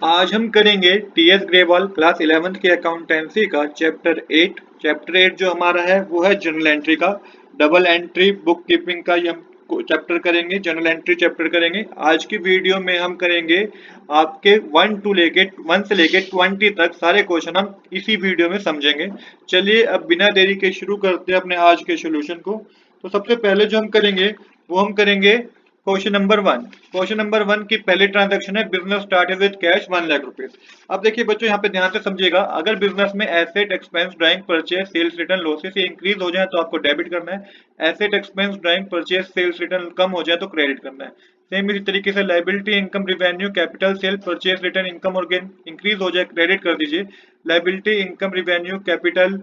आज हम करेंगे टीएस ग्रेवाल क्लास 11th के अकाउंटेंसी का चैप्टर 8 जो हमारा है वो है जनरल एंट्री का। डबल एंट्री बुक कीपिंग का ये हम चैप्टर करेंगे, जनरल एंट्री चैप्टर करेंगे। आज की वीडियो में हम करेंगे आपके 1 से लेके 20 तक सारे क्वेश्चन हम इसी वीडियो में समझेंगे। चलिए अब बिना देरी के शुरू करते हैं अपने आज के सोल्यूशन को। तो सबसे पहले जो हम करेंगे वो हम करेंगे क्वेश्चन नंबर 1 की पहली ट्रांजैक्शन है business started with cash 1 lakh rupees. अब देखिए बच्चों यहाँ पे ध्यान से समझिएगा, अगर बिजनेस में asset expense drawing purchase sales return losses से इंक्रीज हो जाए तो आपको डेबिट करना है। Asset expense drawing purchase sales return कम हो जाए तो क्रेडिट करना है। सेम इसी तरीके से liability income revenue capital sale purchase return income और गेन इंक्रीज हो जाए क्रेडिट कर दीजिए। Liability income revenue capital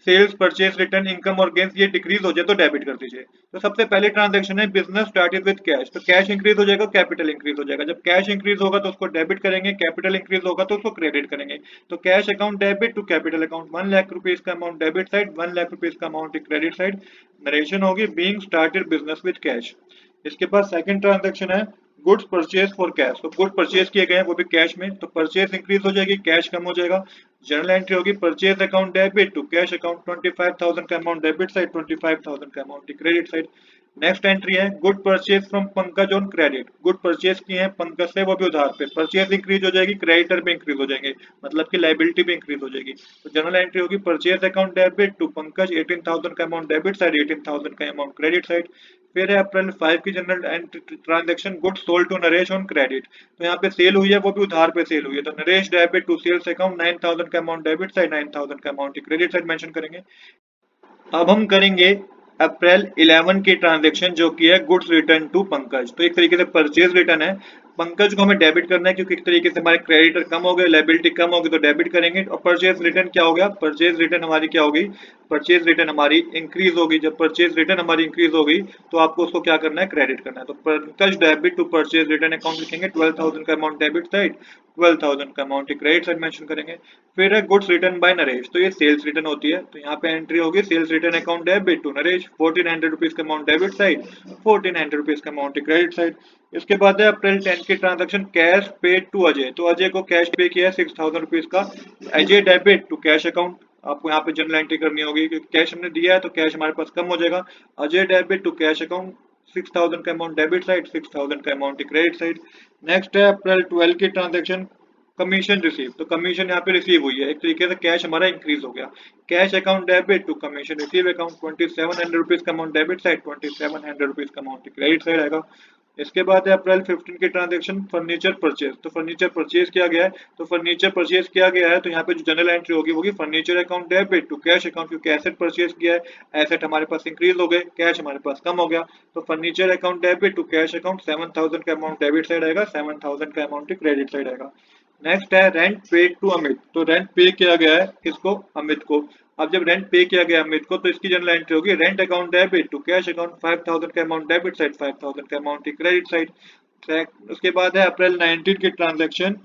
sales purchase return income और गेंस ये डिक्रीज हो जाए तो डेबिट कर दीजिए। तो सबसे पहले ट्रांजैक्शन है बिजनेस स्टार्टेड विद कैश, तो कैश इंक्रीज हो जाएगा कैपिटल इंक्रीज हो जाएगा। जब कैश इंक्रीज होगा तो उसको डेबिट करेंगे, कैपिटल इंक्रीज होगा तो उसको क्रेडिट करेंगे। तो cash account debit to capital account 1 lakh rupees का amount debit side, 1 lakh rupees का अमाउंट क्रेडिट साइड। नरेशन होगी being started business with cash. इसके बाद सेकंड ट्रांजैक्शन है गुड्स परचेज फॉर कैश, तो गुड परचेज किए गए हैं वो भी कैश में, तो परचेज इंक्रीज हो जाएगी कैश कम हो जाएगा। जनरल एंट्री होगी purchase account debit to cash account 25,000 का अमाउंट डेबिट साइड, 25,000 का amount credit side. Next entry है good purchase from Pankaj on credit, good purchase किए हैं पंकज से वो भी उधार पे, परचेज इंक्रीज हो जाएगी क्रेडिटर भी इंक्रीज हो जाएंगे, मतलब कि लाइबिलिटी भी इंक्रीज हो जाएगी। तो जनरल एंट्री होगी purchase account debit to Pankaj 18,000 का अमाउंट डेबिट साइड, 18,000 का अमाउंट क्रेडिट साइड। फिर है अप्रैल 5 की general entry transaction good sold to Naresh on credit, तो यहाँ पे सेल हुई है वो भी उधार पे सेल हुई है, तो Naresh debit to sales account 9,000 का अमाउंट डेबिट साइड, 9,000 का अमाउंट क्रेडिट साइड मेंशन करेंगे। अब हम करेंगे अप्रैल 11 की ट्रांजैक्शन जो कि है गुड्स रिटर्न टू पंकज, तो एक तरीके से परचेज रिटर्न है। पंकज को हमें डेबिट करना है क्योंकि एक तरीके से हमारे क्रेडिटर कम हो गए, लाइबिलिटी कम होगी तो डेबिट करेंगे। और परचेज रिटर्न क्या हो गया, परचेज रिटर्न हमारी क्या होगी, परचेज रिटर्न हमारी इंक्रीज होगी। जब परचेज रिटर्न हमारी इंक्रीज होगी तो आपको उसको क्या करना है, क्रेडिट करना है। तो Pankaj debit to purchase return account लिखेंगे, 12,000 का अमाउंट डेबिट साइड, 12,000 का अमाउंट क्रेडिट साइड मेंशन करेंगे। फिर है गुड्स रिटर्न बाय नरेश, तो ये सेल्स रिटर्न होती है, तो यहाँ पे एंट्री होगी sales return account debit to Naresh, 1400 rupees का अमाउंट डेबिट साइड, 1400 रुपीज का अमाउंट क्रेडिट साइड। इसके बाद है अप्रैल 10 की transaction cash paid to Ajay, तो अजय को कैश पे किया है 6,000 रुपीज का, Ajay debit to cash account. आपको यहाँ पे जनरल एंट्री करनी होगी क्योंकि कैश हमने दिया है तो कैश हमारे पास कम हो जाएगा। Ajay debit to cash account 6,000 का अमाउंट डेबिट साइड, 6,000 का अमाउंट क्रेडिट साइड। नेक्स्ट है अप्रैल 12 की ट्रांजेक्शन कमीशन रिसीव, तो कमीशन यहाँ पे रिसीव हुई है, एक तरीके से कैश हमारा इंक्रीज हो गया। Cash account debit to commission receive account 2,700 rupees का अमाउंट डेबिट साइड, 2,700 रुपीज का अमाउंट क्रेडिट साइड आएगा। इसके बाद है अप्रैल 15 की ट्रांजेक्शन फर्नीचर परचेज, तो फर्नीचर परचेज किया गया है, तो फर्नीचर परचेज किया गया है तो यहाँ पे जो जनरल एंट्री होगी वो furniture account debit to cash account, क्योंकि एसेट परचेज किया है, एसेट हमारे पास इंक्रीज हो गए, कैश हमारे पास कम हो गया। तो furniture account debit to cash account 7,000 का अमाउंट डेबिट साइड आएगा, 7,000 का अमाउंट क्रेडिट साइड आएगा। नेक्स्ट है रेंट पेड टू अमित, तो रेंट पे किया गया है किसको, अमित को। अब जब रेंट पे किया गया अमित को तो इसकी जनरल एंट्री होगी rent account debit to cash account 5,000 का अमाउंट डेबिट साइड, 5,000 का अमाउंट क्रेडिट साइड। उसके बाद है अप्रैल 19 की transaction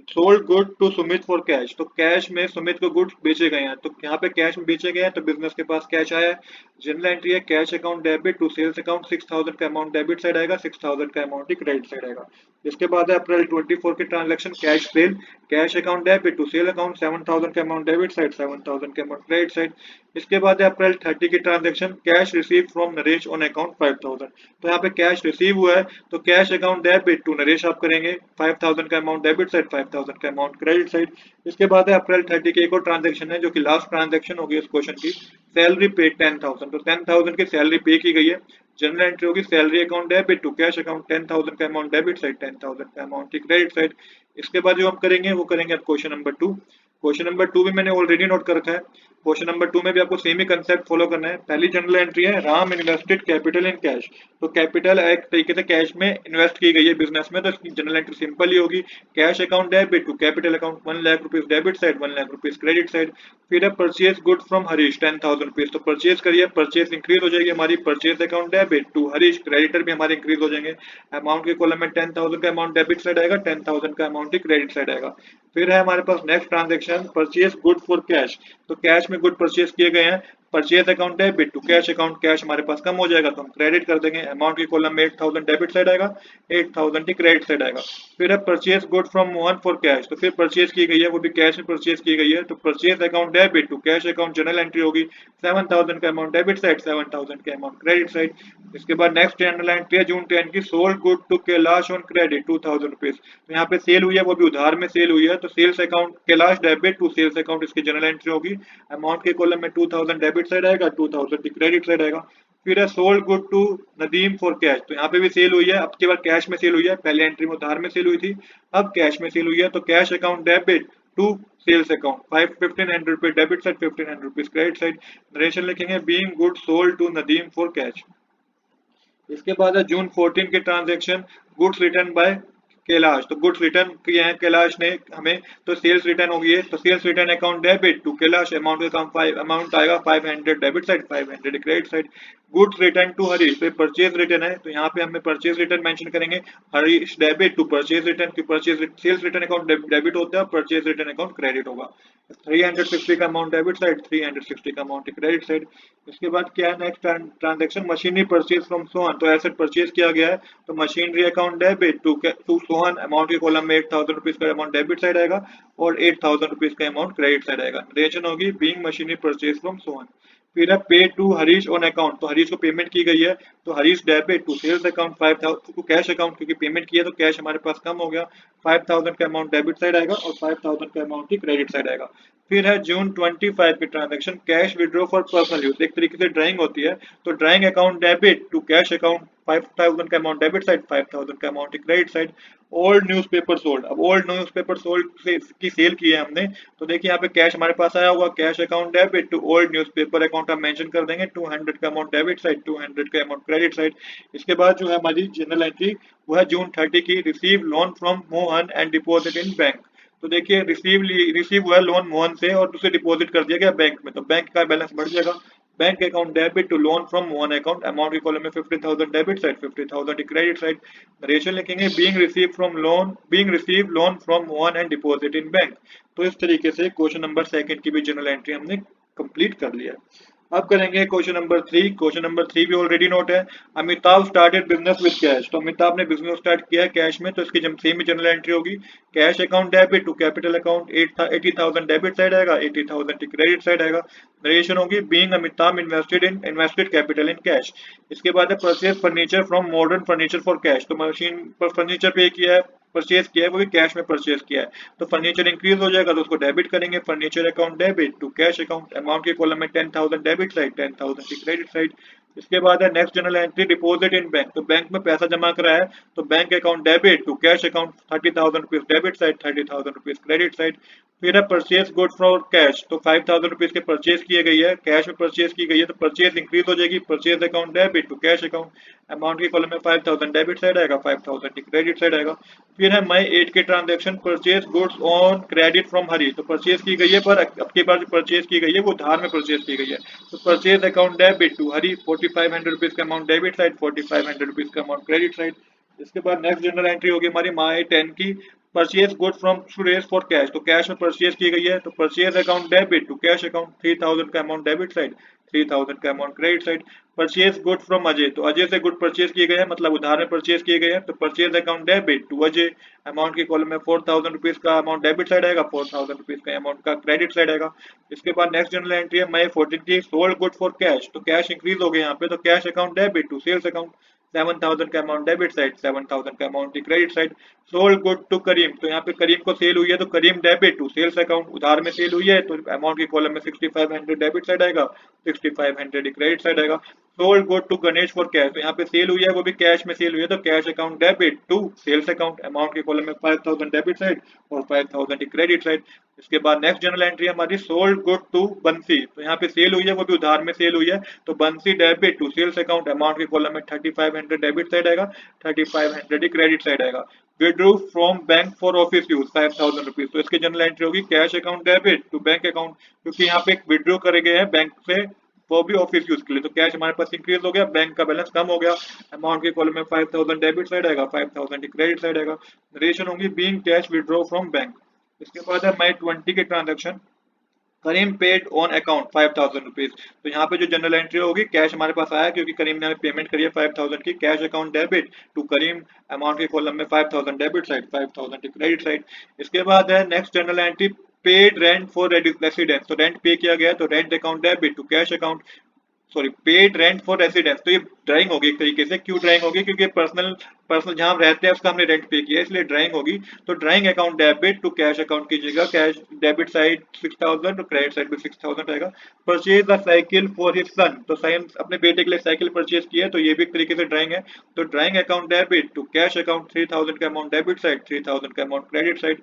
sold good to Sumit for cash, तो कैश में सुमित को गुड्स बेचे गए हैं, तो यहाँ पे कैश में बेचे गए हैं तो बिजनेस के पास कैश आया है। जनरल एंट्री है cash account debit to sales account 6,000 का अमाउंट डेबिट साइड आएगा, 6,000 का अमाउंट क्रेडिट साइड आएगा। इसके बाद है अप्रैल 24 की transaction cash sale, cash account debit to sale account 7,000 का अमाउंट डेबिट साइड, 7,000 का अमाउंट क्रेडिट साइड। इसके बाद है अप्रैल 30 की transaction cash receive from Naresh on account 5,000, तो यहाँ पे कैश रिसीव हुआ है तो cash account debit to Naresh आप करेंगे, 5,000 का अमाउंट डेबिट साइड, 5,000 का अमाउंट क्रेडिट साइड। इसके बाद है अप्रैल 30 की एक और ट्रांजैक्शन है जो कि लास्ट ट्रांजैक्शन होगी इस क्वेश्चन की, सैलरी पेड 10,000, तो 10,000 की सैलरी पे की गई है। जनरल एंट्री होगी salary account debit to cash account 10,000 का अमाउंट डेबिट साइड, 10,000 का अमाउंट क्रेडिट साइड। इसके बाद जो हम करेंगे वो करेंगे अब क्वेश्चन नंबर 2। क्वेश्चन नंबर 2 भी मैंने ऑलरेडी नोट कर रखा है, क्वेश्चन नंबर 2 में भी आपको सेम ही कंसेप्ट फॉलो करना है। पहली जनरल एंट्री है Ram invested capital in cash, तो कैपिटल एक तरीके से कैश में इन्वेस्ट की गई है बिजनेस में, तो इसकी जनरल एंट्री सिंपल ही होगी cash account debit to capital account 1 lakh rupees debit side, 1 lakh rupees credit side. फिर है purchase good from Harish 10,000 rupees, तो परचेज करिए, परचेज इंक्रीज हो जाएगी हमारी, purchase account debit to Harish, creditor भी हमारे इंक्रीज हो जाएंगे। अमाउंट के कॉलम में 10,000 का अमाउंट डेबिट साइड आएगा, 10,000 का अमाउंट क्रेडिट साइड आएगा। फिर है हमारे पास next transaction purchase good for cash, तो कैश में गुड परचेज किए गए हैं, purchase account debit to cash account, cash हमारे पास कम हो जाएगा तो हम क्रेडिट कर देंगे। अमाउंट की कॉलम में 8000 डेबिट साइड आएगा, 8000 की क्रेडिट साइड आएगा। फिर है purchase good from Mohan for cash, तो फिर परचेज की गई है, वो भी कैश में परचेज की गई है, तो purchase account debit to cash account journal entry होगी। 7000 का अमाउंट डेबिट साइड, 7000 का अमाउंट क्रेडिट साइड। इसके बाद नेक्स्ट जनरल एंट्री है जून 10 की, sold good to Kailash on credit 2000 rupees, तो यहाँ पे सेल हुई है, वो भी उधार में सेल हुई है, तो sales account Kailash debit to sales account इसकी जनरल एंट्री होगी। अमाउंट के कॉलम में 2000 डेबिट साइड आएगा, 2000 की क्रेडिट साइड आएगा। फिर है sold good to Nadeem for cash, तो यहाँ पे भी सेल हुई है, अब की बार कैश में सेल हुई है, पहले एंट्री में उधार में सेल हुई थी, अब कैश में सेल हुई है, तो cash account debit to sales account 1500 rupees debit side, 1500 rupees credit side. Narration लिखेंगे being good sold to Nadeem for cash. इसके बाद है जून 14 के transaction, goods return by Kailash, तो गुड्स रिटर्न किए हैं कैलाश ने हमें, तो सेल्स रिटर्न होगी है, तो sales return account debit to Kailash, amount का काम अमाउंट आएगा 500 debit side, 500 credit side. Goods return to Harish, तो परचेज रिटर्न है, तो यहाँ पे हमें परचेज रिटर्न मेंशन करेंगे, Harish debit to purchase return, की purchase sales return account debit होता है, परचेज रिटर्न अकाउंट क्रेडिट होगा। 360 का अमाउंट डेबिट साइड, 360 का अमाउंट क्रेडिट साइड। इसके बाद क्या है next transaction, machinery purchase from Sohan, तो एसेट परचेज किया गया है, तो machinery account debit to Sohan, amount के कॉलम में 8000 रुपीज का अमाउंट डेबिट साइड आएगा और 8000 रुपीज का अमाउंट क्रेडिट साइड आएगा। रेशन होगी being machinery purchase from Sohan. फिर है pay to Harish on account, तो हरीश को पेमेंट की गई है, तो Harish debit to sales account 5000 to cash account, क्योंकि पेमेंट किया तो कैश हमारे पास कम हो गया, 5000 का अमाउंट डेबिट साइड आएगा और 5000 का अमाउंट की क्रेडिट साइड आएगा। फिर है जून 25 की transaction, cash withdraw for personal use, एक तरीके से ड्राइंग होती है, तो drawing account debit to cash account 5000 का अमाउंट डेबिट साइड, 5000 का amount credit side. Old newspaper sold, अब ओल्ड न्यूज़पेपर सोल्ड से की सेल की है हमने, तो देखिए यहाँ पे कैश हमारे पास आया होगा, cash account debit to old newspaper account हम मेंशन कर देंगे, 200 का अमाउंट डेबिट साइड, 200 का अमाउंट क्रेडिट साइड। इसके बाद जो है हमारी जनरल एंट्री वो है जून 30 की, receive loan from Mohan and deposit in bank, तो देखिए रिसीव हुआ लोन मोहन से और उसे डिपॉजिट कर दिया गया बैंक में, तो बैंक का बैलेंस बढ़ जाएगा। Bank account debit to loan from Mohan account, amount की कॉलम में 50000 debit side, 50000 credit side. Ratio लिखेंगे being receive loan from Mohan and deposit in bank. तो इस तरीके से क्वेश्चन नंबर 2 की भी जनरल एंट्री हमने कंप्लीट कर लिया। अब करेंगे क्वेश्चन नंबर 3। क्वेश्चन नंबर 3 भी ऑलरेडी नोट है। Amitabh started business with cash, तो अमिताभ ने बिजनेस स्टार्ट किया है कैश में, तो इसकी सेम ही जनरल एंट्री होगी, cash account debit to capital account 80,000 debit side आएगा, 80,000 की क्रेडिट साइड आएगा। नरेशन होगी being Amitabh invested capital in cash. इसके बाद है purchase furniture from modern furniture for cash, तो मशीन पर फर्नीचर पे किया है, परचेज किया है, वो भी कैश में परचेज किया है, तो फर्नीचर इंक्रीज हो जाएगा तो उसको डेबिट करेंगे, furniture account debit to cash account, amount के कॉलम में 10,000 डेबिट साइड, 10,000 की क्रेडिट साइड। इसके बाद है next general entry deposit in bank, तो बैंक में पैसा जमा करा है, तो bank account debit to cash account 30,000 rupees debit side, 30,000 rupees credit side. फिर है परचेज गुड फॉर कैश, तो 5,000 रुपीज के परचेज किए गई है, कैश में परचेज की गई है, तो परचेज इंक्रीज हो जाएगी, purchase account debit to cash account, amount के कॉलम में 5,000 डेबिट साइड आएगा, 5,000 की क्रेडिट साइड आएगा। फिर है मई 8 के transaction, purchase goods on credit from Hari, तो परचेज की गई है, पर अब की बार जो परचेज की गई है वो उधार में परचेज की गई है, तो purchase account debit to Hari 4500 rupees का अमाउंट डेबिट साइड, 4500 रुपीज का अमाउंट क्रेडिट साइड। इसके बाद नेक्स्ट जनरल एंट्री होगी हमारी मई 10 की, purchase good from Suresh for cash, तो कैश में परचेज की गई है, तो purchase account debit to cash account 3000 का अमाउंट डेबिट साइड, 3000 का amount credit side. Purchase good from Ajay, तो अजय से गुड परचेज किए गए हैं, मतलब उधार में परचेज किए गए हैं, तो purchase account debit to Ajay, amount के कॉलम में 4000 रुपीज का अमाउंट डेबिट साइड आएगा, 4000 रुपीज का अमाउंट का क्रेडिट साइड आएगा। इसके बाद नेक्स्ट जनरल एंट्री है मई 14 की, सोल्ड गुड फॉर कैश, तो कैश इंक्रीज हो गए यहाँ पे, तो cash account debit to sales account 7000 का अमाउंट डेबिट साइड, 7000 का अमाउंट की credit side. Sold good to Karim, तो यहाँ पे करीम को सेल हुई है, तो Karim debit to sales account, उधार में सेल हुई है, तो अमाउंट के कॉलम में 6500 डेबिट साइड आएगा, 6500 क्रेडिट साइड आएगा। Sold good to Ganesh for cash, तो यहाँ पे सेल हुई है, वो भी कैश में सेल हुई है, तो cash account debit to sales account, amount के कॉलम में 5000 डेबिट साइड और 5000 की क्रेडिट साइड। इसके बाद नेक्स्ट जनरल एंट्री हमारी सोल्ड गुड टू बंसी, तो यहाँ पे सेल हुई है, वो भी उधार में सेल हुई है, तो Bansi debit to sales account, amount के कॉलम में 3500 डेबिट साइड आएगा, 3500 क्रेडिट साइड आएगा। Withdraw from bank for office use 5000 rupees, तो इसकी जनरल एंट्री होगी cash account debit to bank account, क्योंकि यहाँ पे विड्रू करे गए हैं बैंक से, वो भी ऑफिस यूज के लिए, तो कैश हमारे पास इंक्रीज हो गया, बैंक का बैलेंस कम हो गया, अमाउंट के कॉलम में 5000 डेबिट साइड आएगा, 5000 क्रेडिट साइड आएगा। रेशन होंगी being cash withdraw from bank. इसके बाद है मई 20 के transaction, Karim paid on account 5000 rupees. तो यहाँ पे जो जनरल एंट्री होगी, कैश हमारे पास आया क्योंकि करीम ने हमें पेमेंट करी है 5000 की, cash account debit to Karim, amount के कॉलम में 5000 डेबिट साइड, 5000 क्रेडिट साइड। इसके बाद है next general entry, paid rent for residence. तो रेंट पे किया गया तो rent account debit to cash account, sorry paid rent for residence. तो ये ड्राइंग होगी एक तरीके से। क्यों ड्राइंग होगी? क्योंकि पर्सनल पर्सनल जहां हम रहते हैं उसका हमने रेंट पे किया है, इसलिए ड्राइंग होगी। तो drawing account debit to cash account कीजिएगा, कैश डेबिट साइड 6000 तो क्रेडिट साइड भी 6000 रहेगा। Purchase a cycle for his son. तो साइन अपने बेटे के लिए साइकिल परचेज किया है, तो ये भी एक तरीके से ड्राइंग है। तो drawing account debit to cash account 3000 का अमाउंट डेबिट साइड, 3000 का amount credit side.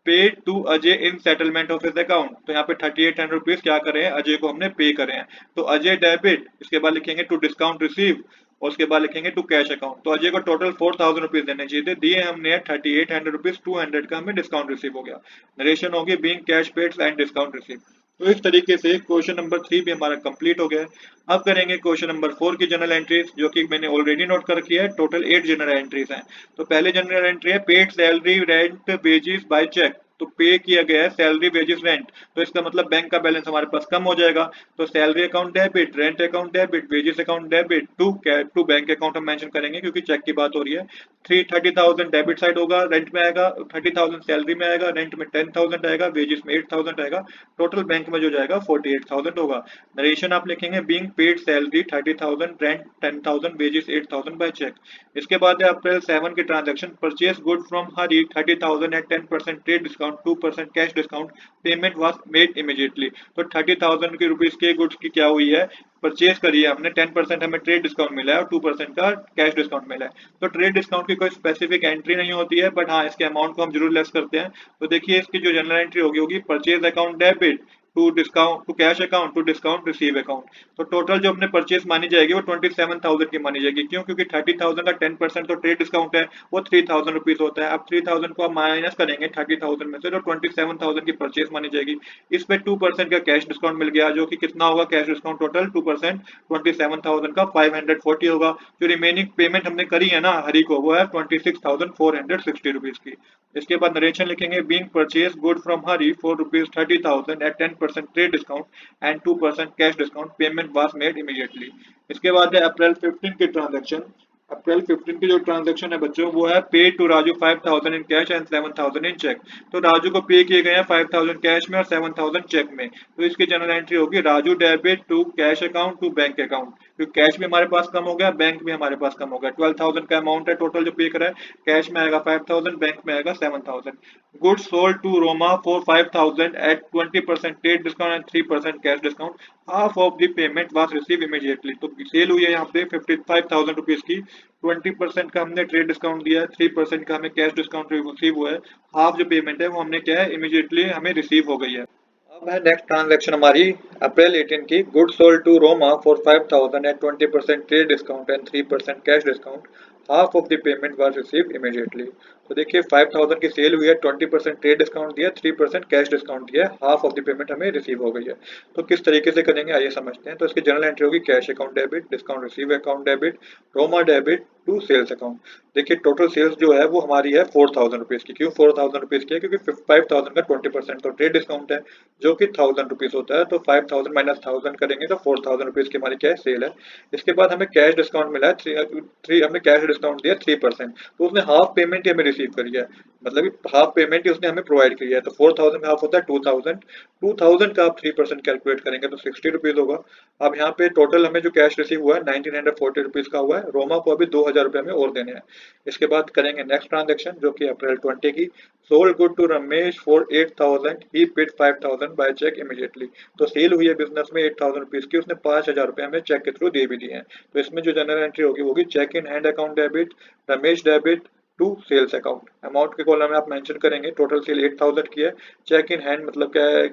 Paid to Ajay in settlement of his account. तो यहाँ पे 3800 रुपीज क्या करे हैं, अजय को हमने पे करे हैं। तो अजय डेबिट, इसके बाद लिखेंगे टू डिस्काउंट रिसीव, और उसके बाद लिखेंगे टू कैश अकाउंट। तो अजय को टोटल 4000 रुपीज देने चाहिए थे, दिए हमने 3800 रुपीज, 200 का हमें डिस्काउंट रिसीव हो गया। नरेशन होगी being cash paid and discount receive. तो इस तरीके से क्वेश्चन नंबर 3 भी हमारा कंप्लीट हो गया है। अब करेंगे क्वेश्चन नंबर 4 की जनरल एंट्रीज, जो कि मैंने ऑलरेडी नोट कर किया है। टोटल 8 जनरल एंट्रीज हैं। तो पहले जनरल एंट्री है paid salary rent wages by cheque. तो पे किया गया है सैलरी वेजेस रेंट, तो इसका मतलब बैंक का बैलेंस हमारे पास कम हो जाएगा। तो salary account debit, rent account debit, wages account debit to bank account हम मेंशन करेंगे क्योंकि चेक की बात हो रही है। 30,000 डेबिट साइड होगा, रेंट में आएगा 30,000, सैलरी में आएगा, रेंट में 10,000 आएगा, वेजेस में 8,000 आएगा, टोटल बैंक में जो जाएगा 48,000 होगा। नरेशन आप लिखेंगे being paid salary 30,000, rent 10,000, wages 8,000 by cheque. इसके बाद है अप्रैल 7 की transaction, purchase good from Hari 30,000 at 10% trade discount, 2% cash discount, payment was made immediately. तो 30,000 की रुपीज के गुड्स की क्या हुई है, परचेज करी है हमने, 10% हमें ट्रेड डिस्काउंट मिला है और 2% का कैश डिस्काउंट मिला है। तो ट्रेड डिस्काउंट की कोई स्पेसिफिक एंट्री नहीं होती है, बट हाँ इसके अमाउंट को हम जरूर लेस करते हैं। तो देखिए इसकी जो जनरल एंट्री होगी purchase account debit to discount to cash account to discount receive account. तो टोटल जो अपने परचेज मानी जाएगी वो 27,000 की मानी जाएगी। क्यों? क्योंकि 30,000 का 10% तो ट्रेड डिस्काउंट है, वो 3,000 रुपीज होता है। अब 3,000 को आप माइनस करेंगे 30,000 में से, तो 27,000 की परचेज मानी जाएगी। इस पे 2% का कैश डिस्काउंट मिल गया, जो कि कितना होगा कैश डिस्काउंट टोटल 2%, 27,000 का 540 होगा। जो रिमेनिंग पेमेंट हमने करी है ना हरी को, वो है 26,460 रुपीज की। इसके बाद नरेशन लिखेंगे being purchase good from Hari for rupees 30,000 at 10% trade discount and 2% cash discount, payment was made immediately. इसके बाद है अप्रैल 15 की ट्रांजेक्शन। अप्रैल 15 की जो ट्रांजेक्शन है बच्चों, वो है pay to Raju 5,000 in cash and 7,000 in cheque. तो राजू को पे किए गए हैं 5,000 कैश में और 7,000 चेक में। तो इसकी जनरल एंट्री होगी Raju debit to cash account to bank account. क्योंकि कैश भी हमारे पास कम हो गया, बैंक भी हमारे पास कम हो गया। 12,000 का अमाउंट है टोटल जो पे करा है, कैश में आएगा 5,000, बैंक में आएगा 7,000। Goods sold to Roma for 5,000 at 20% trade discount and 3% cash discount, half of the payment was receive immediately. तो सेल हुई है यहाँ पे 55,000 रुपीज की, 20% का हमने ट्रेड डिस्काउंट दिया है, 3% का हमें कैश डिस्काउंट रिसीव हुआ है, हाफ जो पेमेंट है वो हमने क्या है इमीडिएटली हमें रिसीव हो गई है। अब है नेक्स्ट ट्रांजैक्शन हमारी अप्रैल 18 की, good sold to Roma for 5,000 at 20% trade discount and 3% cash discount, half of the payment was received immediately. तो देखिए 5,000 की सेल हुई है, 20% ट्रेड डिस्काउंट दिया, 3% कैश डिस्काउंट दिया, हाफ ऑफ द पेमेंट हमें रिसीव हो गई है। तो किस तरीके से करेंगे आइए समझते हैं। तो इसकी जनरल एंट्री होगी cash account debit, discount receive account debit, Roma debit to sales account. देखिए टोटल सेल्स जो है वो हमारी है 4,000 रुपीज की। क्यों 4,000 रुपीज की है? क्योंकि 5,000 का 20% तो ट्रेड डिस्काउंट है जो कि 1,000 रुपीज होता है। तो 5,000 माइनस 1,000 करेंगे तो 4,000 रुपीज की हमारी क्या है सेल है। इसके बाद हमें कैश डिस्काउंट मिला है, थ्री हमने कैश डिस्काउंट दिया 3%। तो उसने हाफ पेमेंट ही हमें रिसीव करी है, मतलब कि हाफ पेमेंट ही उसने हमें प्रोवाइड की है। तो 4,000 का हाफ होता है 2,000, 2,000 का आप 3% कैलकुलेट करेंगे तो 60 रुपीज होगा। अब यहाँ पे टोटल हमें जो कैश रिसीव हुआ है 1,940 रुपीज का हुआ है। रोमा को अभी 2,000 रुपये हमें और देने हैं। इसके बाद करेंगे नेक्स्ट ट्रांजेक्शन जो कि अप्रैल 20 की, sold good to Ramesh for 8,000, he paid 5,000 by cheque immediately. तो सेल हुई है बिजनेस में 8,000 रुपीज की, उसने 5,000 रुपये हमें चेक के थ्रू दे भी दिए हैं। तो इसमें जो जनरल एंट्री होगी वो होगी cheque in hand account debit, Ramesh debit to sales account. Amount के कॉलम में आप मेंशन करेंगे टोटल सेल 8,000 की है, चेक इन हैंड मतलब क्या है,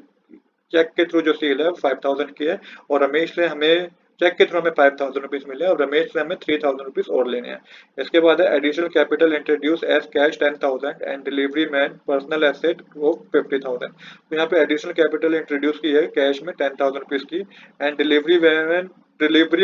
चेक के थ्रू जो सेल है 5,000 की है, और रमेश से हमें चेक के थ्रू हमें 5,000 रुपीज मिले और रमेश से हमें 3,000 रुपीज और लेने हैं। इसके बाद है additional capital introduce as cash 10,000 and delivery man personal asset of 50,000। तो यहाँ पे एडिशनल कैपिटल इंट्रोड्यूस की है कैश में 10,000 रुपीज की, and delivery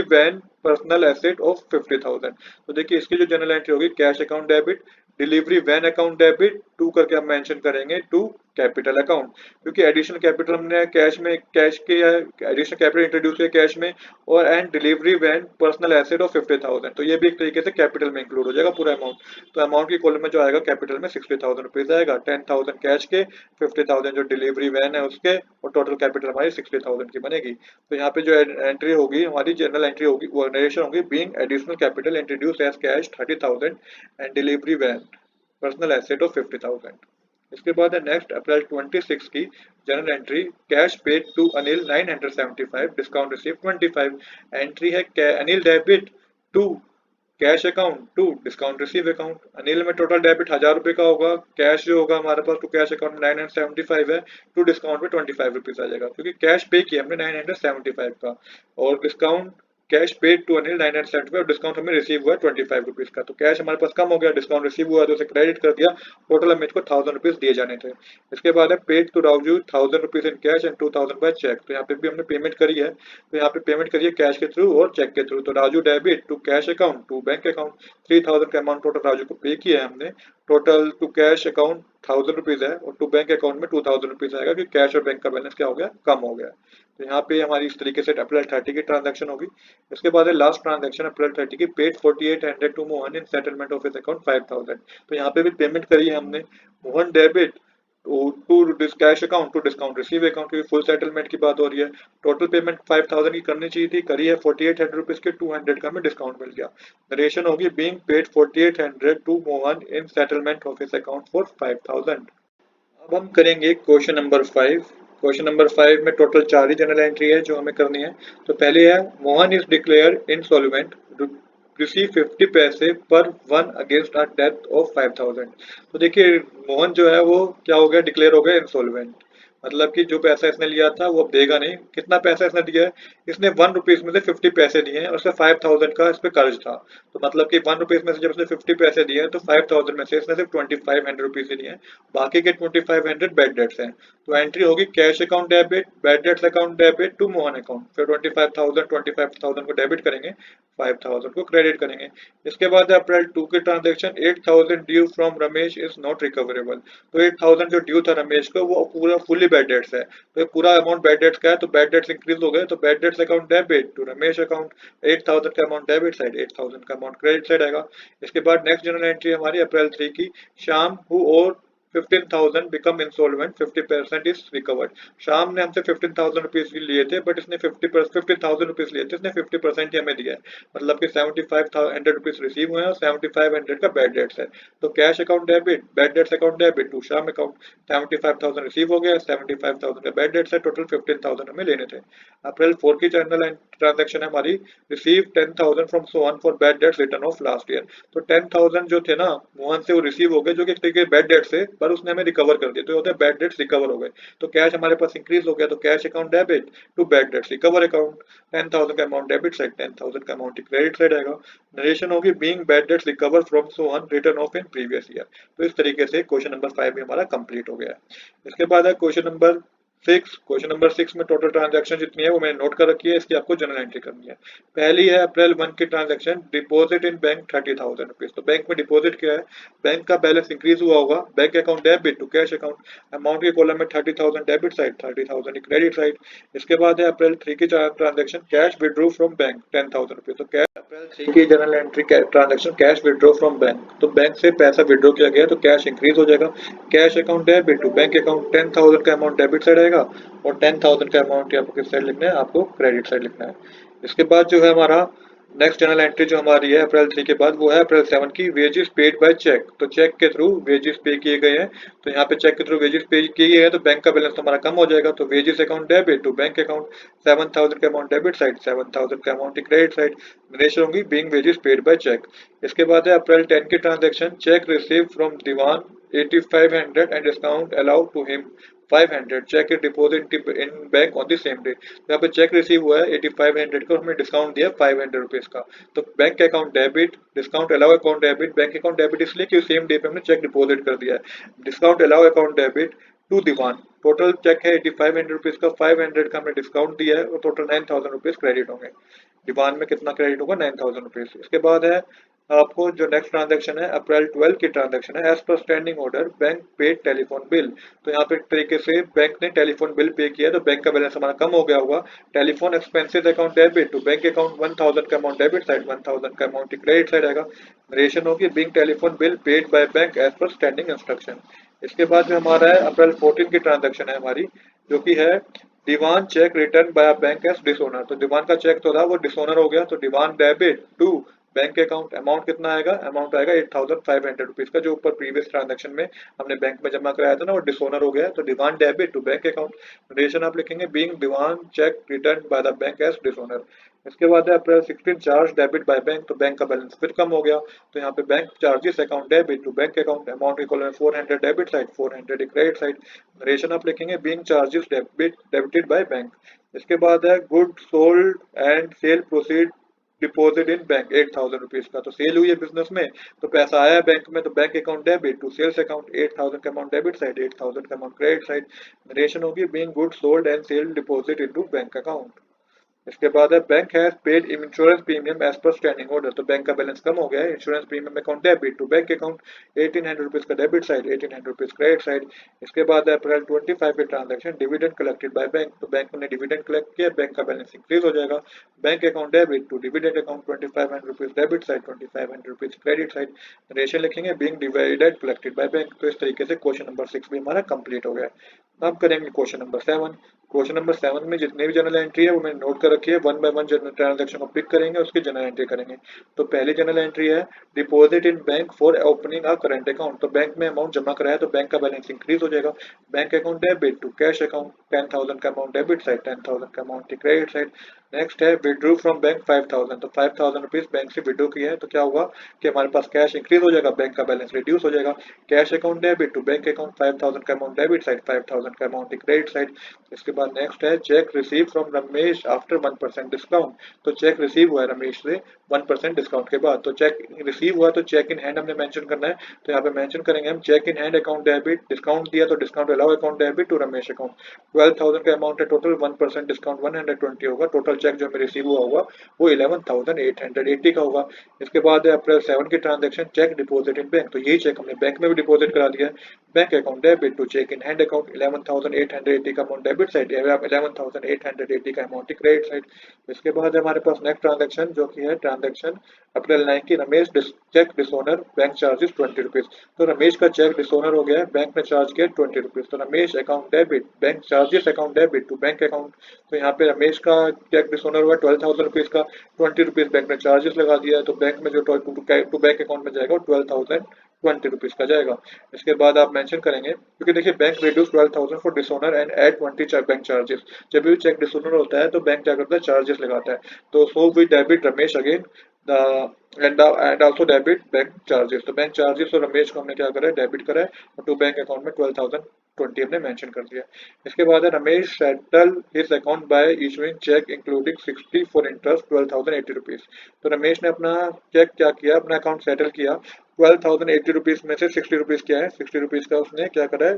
van personal asset of 50,000। तो देखिए इसकी जो जनरल एंट्री होगी cash account debit, delivery van account debit to करके आप मेंशन करेंगे टू कैपिटल अकाउंट, क्योंकि एडिशनल कैपिटल हमने कैश में कैश के एडिशनल कैपिटल इंट्रोड्यूस किया कैश में, और and delivery van personal asset of 50,000, तो ये भी एक तरीके से कैपिटल में इंक्लूड हो जाएगा पूरा अमाउंट। तो अमाउंट की कॉलम में जो आएगा कैपिटल में 60,000 रुपीज आएगा, 10,000 कैश के, 50,000 जो डिलीवरी वैन है उसके, और टोटल कैपिटल हमारी 60,000 की बनेगी। तो यहाँ पे जो एंट्री होगी हमारी जनरल एंट्री होगी, वो नरेशन होगी, being additional capital introduce as cash 30,000 and delivery van personal asset of 50,000। इसके बाद है नेक्स्ट अप्रैल 26 की general entry, cash paid to Anil 975, discount receive 25। Entry है Anil debit to cash account to discount receive account. Anil में total debit 1000 रुपए का होगा, cash जो होगा हमारे पास टू कैश अकाउंट में 975 है, टू डिस्काउंट में 25 रुपीज आ जाएगा, क्योंकि कैश पे किया हमने 975 का, और discount cash paid to Anil 975, discount हमें रिसीव हुआ 25 रुपीज का। तो कैश हमारे पास कम हो गया, डिस्काउंट रिसीव हुआ तो उसे क्रेडिट कर दिया, टोटल हमें इसको 1000 रुपीज दिए जाने थे। इसके बाद है paid to Raju 1000 rupees in cash and 2000 by cheque. तो यहाँ पे भी हमने पेमेंट करी है, तो यहाँ पे पेमेंट करिए कैश के थ्रू और चेक के थ्रू। तो Raju debit to cash account to bank account, 3000 का अमाउंट टोटल राजू को पे किया है हमने, total two cash account 1000 rupees है, और टू बैंक अकाउंट में 2000 रुपीज आएगा, क्योंकि कैश और बैंक का बैलेंस क्या हो गया, कम हो गया। तो यहाँ पे हमारी इस तरीके से अप्रैल 30 की ट्रांजैक्शन होगी। इसके बाद है लास्ट ट्रांजैक्शन अप्रैल 30 की, paid 4800 to Mohan in settlement of his account 5000। तो यहाँ पे भी पेमेंट करी है हमने, Mohan debit to cash account to discount receive account, क्योंकि फुल सेटलमेंट की बात हो रही है। टोटल पेमेंट 5000 की करनी चाहिए थी, करी है 4800 रुपीज के, 200 का हमें डिस्काउंट मिल गया। नरेशन होगी, being paid 4800 to Mohan in settlement of his account for 5000। अब हम करेंगे क्वेश्चन नंबर 5। क्वेश्चन नंबर 5 में टोटल 4 ही जनरल एंट्री है जो हमें करनी है। तो पहले है Mohan is declare insolvent, receive 50 पैसे पर one against a death of 5000। तो देखिए मोहन जो है वो क्या हो गया, डिक्लेयर हो गया इंसॉल्वेंट, मतलब कि जो पैसा इसने लिया था वो अब देगा नहीं। कितना पैसा इसने दिया है, इसने 1 रुपीज में से 50 पैसे दिए हैं, और उससे 5000 का इस पे कर्ज था। तो मतलब कि 1 रुपीज में से जब इसने 50 पैसे दिए हैं तो 5000 में से इसने सिर्फ 2500 रुपीज ही दिए हैं, बाकी के 2500 बैड डेट्स हैं। तो एंट्री होगी cash account debit, bad debts account debit to Mohan account, फिर 25,000 को डेबिट करेंगे, 5000 को क्रेडिट करेंगे। इसके बाद अप्रैल 2 के transaction, 8000 due from Ramesh is not recoverable. तो 8000 जो ड्यू था रमेश को वो पूरा फुल्ली बैड डेट्स है, तो ये पूरा अमाउंट बैड डेट्स का है, तो बैड डेट्स इंक्रीज हो गए, तो bad debts account debit to Ramesh account, 8000 का अमाउंट डेबिट साइड, 8000 का अमाउंट क्रेडिट साइड आएगा। इसके बाद नेक्स्ट जनरल एंट्री हमारी अप्रैल 3 की, शाम हु और 15,000 बिकम इंसॉल्वेंट, 50% इज रिकवर्ड। शाम ने हमसे 15,000 रुपीज लिए थे, बट इसने 15,000 रुपीज लिए थे, इसने 50% ही हमें दिया है, मतलब कि 7500 रुपीज रिसीव हुए हैं और 7500 का बैड डेट्स है। तो cash account debit, bad debts account debit to Shyam account, 75,000 receive हो गया, 75,000 का बैड डेट्स है, टोटल 15,000 हमें लेने थे। अप्रैल 4 की जनरल ट्रांजेक्शन है हमारी, receive 10,000 from Sohan for bad debts return of last year. तो 10,000 जो थे ना मोहन से वो रिसीव हो गए, जो कि एक तरीके बैड डेट से, पर उसने हमें रिकवर कर दिया, तो होता है बैड डेट्स रिकवर हो गए। तो कैश हमारे पास इंक्रीज हो गया, तो cash account debit to bad debts recover account, 10,000 का अमाउंट डेबिट साइड, 10,000 का अमाउंट क्रेडिट साइड आएगा। नरेशन होगी, being bad debts recover from Sohan written off in previous year. तो इस तरीके से क्वेश्चन नंबर 5 भी हमारा कंप्लीट हो गया है। इसके बाद है क्वेश्चन नंबर 6। क्वेश्चन नंबर 6 में टोटल ट्रांजैक्शन जितनी है वो मैंने नोट कर रखी है, इसकी आपको जनरल एंट्री करनी है। पहली है अप्रैल 1 की transaction, deposit in bank 30,000 rupees. तो बैंक में डिपॉजिट किया है, बैंक का बैलेंस इंक्रीज हुआ होगा, bank account debit to cash account, amount के कॉलम में 30,000 डेबिट साइड, 30,000 क्रेडिट साइड। इसके बाद है अप्रैल 3 की transaction, cash withdraw from bank 10,000 rupees. तो कैश अप्रैल 3 की general entry transaction, cash withdraw from bank, तो बैंक से पैसा विड्रॉ किया गया तो कैश इंक्रीज हो जाएगा, cash account debit to bank account, 10,000 का अमाउंट डेबिट साइड आएगा, और 10,000 का अमाउंट आपको किस साइड लिखना है, आपको क्रेडिट साइड लिखना है। इसके बाद जो है हमारा नेक्स्ट जनरल एंट्री जो हमारी है अप्रैल 3 के बाद, वो है अप्रैल 7 की, वेजेस पेड बाय चेक। तो चेक के थ्रू वेजेस पे किए गए हैं, तो यहाँ पे चेक के थ्रू वेजेस पे किए गए हैं, तो बैंक का बैलेंस हमारा कम हो जाएगा, तो wages account debit to bank account, 7,000 का अमाउंट डेबिट साइड, 7,000 का अमाउंट क्रेडिट साइड। नरेशन होगी, being wages paid by cheque. इसके बाद है अप्रैल 10 की transaction, cheque receive from Diwan 8500 and discount allowed to him 500, cheque deposit in bank on the same day. यहाँ पे check receive हुआ है 8500 का, हमें डिस्काउंट दिया 500 रुपीज का। तो bank account debit, discount allow account debit, bank account debit इसलिए कि सेम डे पे हमने चेक डिपॉजिट कर दिया है, discount allow account debit to Diwan, total cheque है 8500 रुपीज का, 500 का हमने डिस्काउंट दिया है, और टोटल 9,000 रुपीज क्रेडिट होंगे। दीवान में कितना क्रेडिट होगा, 9,000 रुपीज। इसके बाद है आपको जो नेक्स्ट ट्रांजैक्शन है अप्रैल 12 की ट्रांजैक्शन है, as per standing order bank paid telephone bill. तो यहाँ पे एक तरीके से बैंक ने टेलीफोन बिल पे किया तो बैंक का बैलेंस हमारा कम हो गया होगा। Telephone expenses account debit to bank account 1000 का अमाउंट डेबिट साइड, 1000 का अमाउंट क्रेडिट साइड आएगा। रेशन होगी being telephone bill paid by bank as per standing instruction. इसके बाद जो हमारा है अप्रैल 14 की ट्रांजेक्शन है हमारी, जो कि है Diwan cheque return by bank as dishonour. तो दीवान का चेक तो था वो डिसोनर हो गया, तो Diwan debit to bank account. Amount कितना आएगा, अमाउंट आएगा 8500 रुपीज का, जो ऊपर प्रीवियस ट्रांजेक्शन में हमने बैंक में जमा कराया था ना, वो डिसोनर हो गया है। तो demand debit to bank account. Ration आप लिखेंगे being demand cheque return by the bank as dishonour. इसके बाद है April 16 charge debit by bank, तो बैंक का बैलेंस फिर कम हो गया। तो यहाँ पे bank charges account debit to bank account. Amount equal में 400 debit side, 400 credit side. Ration आप लिखेंगे being charges debited by bank. इसके बाद है good sold and cell proceed deposit in bank 8000 rupees का। तो सेल हुई है बिजनेस में तो पैसा आया बैंक में, तो bank account debit to sales account 8000 का अमाउंट डेबिट साइड, 8000 का अमाउंट क्रेडिट साइड। रेशन होगी being good sold and sale deposit into bank account. इसके बाद है bank has paid insurance premium as per standing order. तो bank का balance कम हो गया है। Insurance premium account debit to bank account 1800 rupees का debit side, 1800 rupees credit side. इसके बाद है अप्रैल 25 के transaction dividend collected by bank. तो बैंक ने डिविडेंड कलेक्ट किया, बैंक का बैलेंस इंक्रीज हो जाएगा। Bank account debit to dividend account 2500 rupees debit side, 2500 rupees credit side. रेशन लिखेंगे being dividend collected by bank. तो इस तरीके से क्वेश्चन नंबर 6 भी हमारा कंप्लीट हो गया है। अब करेंगे क्वेश्चन नंबर 7। क्वेश्चन नंबर 7 में जितने भी जनरल एंट्री है वो मैंने नोट कर रखी है। One by one journal transaction को पिक करेंगे, उसकी जनरल एंट्री करेंगे। तो पहली जनरल एंट्री है deposit in bank for opening a current account. तो बैंक में अमाउंट जमा कराया तो बैंक का बैलेंस इंक्रीज हो जाएगा। Bank account debit to cash account 10000 का अमाउंट डेबिट साइड, 10000 का अमाउंट क्रेडिट साइड। नेक्स्ट है विड्रू फ्रॉम बैंक 5000। तो 5000 रुपीज बैंक से विड्रू किया है तो क्या होगा कि हमारे पास कैश इंक्रीज हो जाएगा, बैंक का बैलेंस रिड्यूस हो जाएगा। Cash account debit to bank account 5000 का अमाउंट डेबिट साइड, 5000 का अमाउंट क्रेडिट साइड। इसके बाद नेक्स्ट है check receive from Ramesh after 1% discount. तो चेक रिसीव हुआ है रमेश से 1% डिस्काउंट के बाद। तो चेक रिसीव हुआ तो चेक इन हैंड हमने मेंशन करना है। तो यहाँ पे मेंशन करेंगे हम cheque in hand account debit, discount दिया तो discount allow account debit to Ramesh account. 12000 का अमाउंट है टोटल, 1% डिस्काउंट 120 होगा। टोटल चेक जो हमें रिसीव हुआ होगा वो 11880 का होगा। इसके बाद है अप्रैल 7 की transaction cheque deposit in bank. तो यही चेक हमने बैंक में भी डिपॉजिट करा दिया है। Bank account debit to cheque in hand account 11880 का अमाउंट डेबिट साइड, 11880 का अमाउंट क्रेडिट साइड। इसके बाद हमारे पास नेक्स्ट ट्रांजेक्शन जो कि है ट्रांजेक्शन अप्रैल 9 की Ramesh cheque dishonour bank charges 20 rupees. तो रमेश का चेक डिसोनर हो गया है, बैंक ने चार्ज किया 20 रुपीज। तो Ramesh account debit bank charges account debit to bank account. तो यहाँ पे रमेश का चेक डिसोनर हुआ 12000 रुपीज का, 20 रुपीज बैंक ने चार्जेस लगा दिया है। तो बैंक में जो टू बैंक अकाउंट में जाएगा वो 12020 रुपीज का जाएगा। इसके बाद आप मेंशन करेंगे क्योंकि देखिए bank reduce 12000 for dishonour and add 20 bank charges. जब भी चेक डिसोनर होता है तो बैंक क्या करता है, चार्जेस लगाता है। तो so we debit Ramesh again the and also debit bank charges. तो बैंक चार्जेस और रमेश को हमने क्या करा है, डेबिट करा है और टू बैंक अकाउंट में 12020 हमने मेंशन कर दिया। इसके बाद है Ramesh settle his account by issuing cheque including 60 for interest 12080 rupees. तो रमेश ने अपना चेक क्या किया, अपना अकाउंट सेटल किया 12080 रुपीज में से 60 रुपीज क्या है, 60 रुपीज का उसने क्या करा है,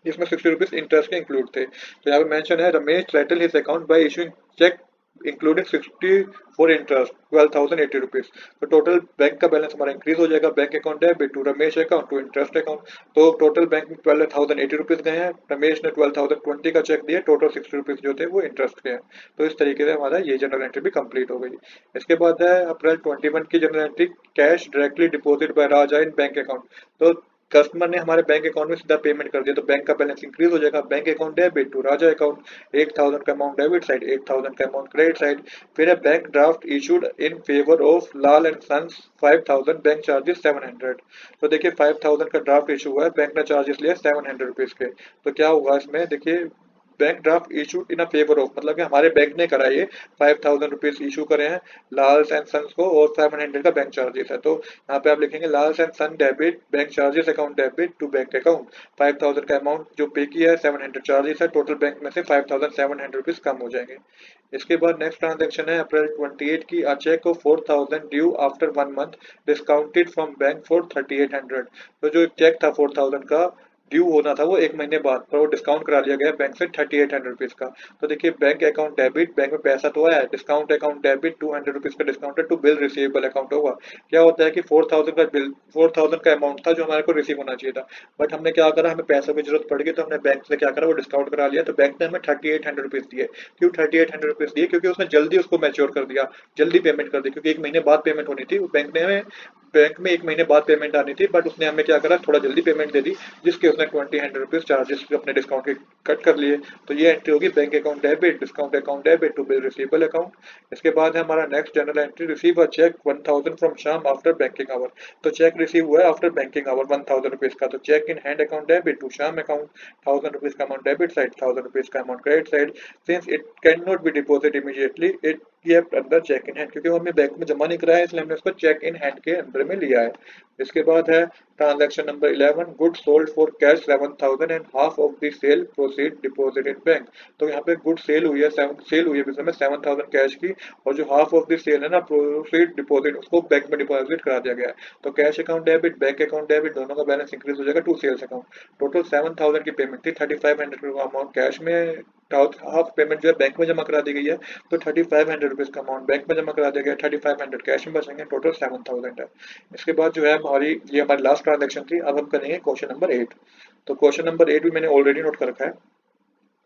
जिसमें 60 रुपीज इंटरेस्ट के इंक्लूड थे। तो यहाँ पे मेंशन है Ramesh settle his account by issuing cheque including 60 for interest 12080 rupees. तो टोटल बैंक का बैलेंस हमारा इंक्रीज हो जाएगा। Bank account debit to Ramesh account to interest account. तो टोटल बैंक में 12080 रुपीज गए हैं, रमेश ने 12020 का चेक दिया, टोटल 60 रुपीज जो थे वो इंटरेस्ट के हैं। तो इस तरीके से हमारा ये जनरल एंट्री भी कंप्लीट हो गई। इसके बाद है अप्रैल 21 की general entry cash directly deposit by Raja in bank account. तो कस्टमर ने हमारे बैंक अकाउंट में सीधा पेमेंट कर दिया तो बैंक का बैलेंस इंक्रीज हो जाएगा। Bank account debit to Raja account 8000 का अमाउंट डेबिट साइड, 8000 का अमाउंट क्रेडिट साइड। फिर है bank draft issued in favour of Lal and sons 5000 bank charges 700। तो देखिए 5000 का ड्राफ्ट इशू हुआ है, बैंक ने चार्जेस लिया 700 रुपीज के। तो क्या होगा इसमें देखिए bank draft issued in a favour of, मतलब कि हमारे बैंक ने करा ये 5000 रुपीज इशू करे हैं लाल एंड सन्स को और 700 का बैंक चार्जेस है। तो यहाँ पे आप लिखेंगे Lal and son debit bank charges account debit to bank account. 5000 का अमाउंट जो पे किया है, 700 चार्जेस है, टोटल बैंक में से 5700 रुपीज कम हो जाएंगे। इसके बाद नेक्स्ट ट्रांजेक्शन है अप्रैल 28 की a cheque of 4000 due after 1 month discounted from bank for 3800। तो जो चेक था 4000 का ड्यू होना था वो 1 महीने बाद, पर वो डिस्काउंट करा लिया गया बैंक से 3800 रुपीज का। तो देखिए बैंक अकाउंट डेबिट, बैंक में पैसा तो आया, डिस्काउंट अकाउंट डेबिट, 200 रुपीज का डिस्काउंट है, टू बिल रिसीवेबल अकाउंट होगा। क्या होता है कि 4000 का बिल, 4000 का अमाउंट था जो हमारे को रिसीव होना चाहिए था, बट हमने क्या करा, हमें पैसों की जरूरत पड़ गई तो हमने बैंक से क्या करा, वो डिस्काउंट करा लिया, तो बैंक ने हमें 3800 रुपीज दिए। क्यों 3800 रुपीज दिए? क्योंकि उसने जल्दी उसको मैच्योर कर दिया, जल्दी पेमेंट कर दी, क्योंकि 1 महीने बाद पेमेंट होनी थी, बैंक ने हमें, बैंक में 1 महीने बाद पेमेंट आनी थी, बट उसने हमें क्या करा, थोड़ा जल्दी पेमेंट दे दी, जिसके उसने 20 100 रुपीज चार्जेस अपने डिस्काउंट के कट कर लिए। तो ये एंट्री होगी bank account debit, discount account debit to bill receivable account. इसके बाद है हमारा next general entry, receive a cheque 1000 from Shyam after banking hour. तो चेक रिसीव हुआ है आफ्टर बैंकिंग आवर 1000 रुपीज का, तो cheque in hand account debit to Shyam account, 1000 rupees का अमाउंट डेबिट साइड, 1000 रुपीज का amount credit side. Since it can not be deposit immediately, it kept अंदर check in hand, क्योंकि वो हमने bank में जमा नहीं कराया है, इसलिए हमने उसको चेक इन हैंड के अंदर में लिया है। इसके बाद है transaction number 11, good sold for cash 7000 and half of the cell proceed deposit in bank. तो यहाँ पे गुड सेल हुई है, सेल हुई है बिजनेस में 7000 कैश की, और जो हाफ ऑफ द सेल है ना, प्रोसीड डिपॉजिट, उसको बैंक में डिपॉजिट करा दिया गया है। तो cash account debit, bank account debit, दोनों का बैलेंस इंक्रीज हो जाएगा टू सेल्स अकाउंट। टोटल 7000 की पेमेंट थी, 3500 का अमाउंट कैश में, हाफ पेमेंट जो है बैंक में जमा करा दी गई है, तो 3500 रुपीज का अमाउंट बैंक में जमा करा दिया गया, 3500 कैश में बचेंगे, टोटल 7000 है। इसके बाद जो है हमारी, ये हमारी लास्ट ट्रांजेक्शन थी। अब हम करेंगे क्वेश्चन नंबर 8। तो क्वेश्चन नंबर 8 भी मैंने ऑलरेडी नोट कर रखा है।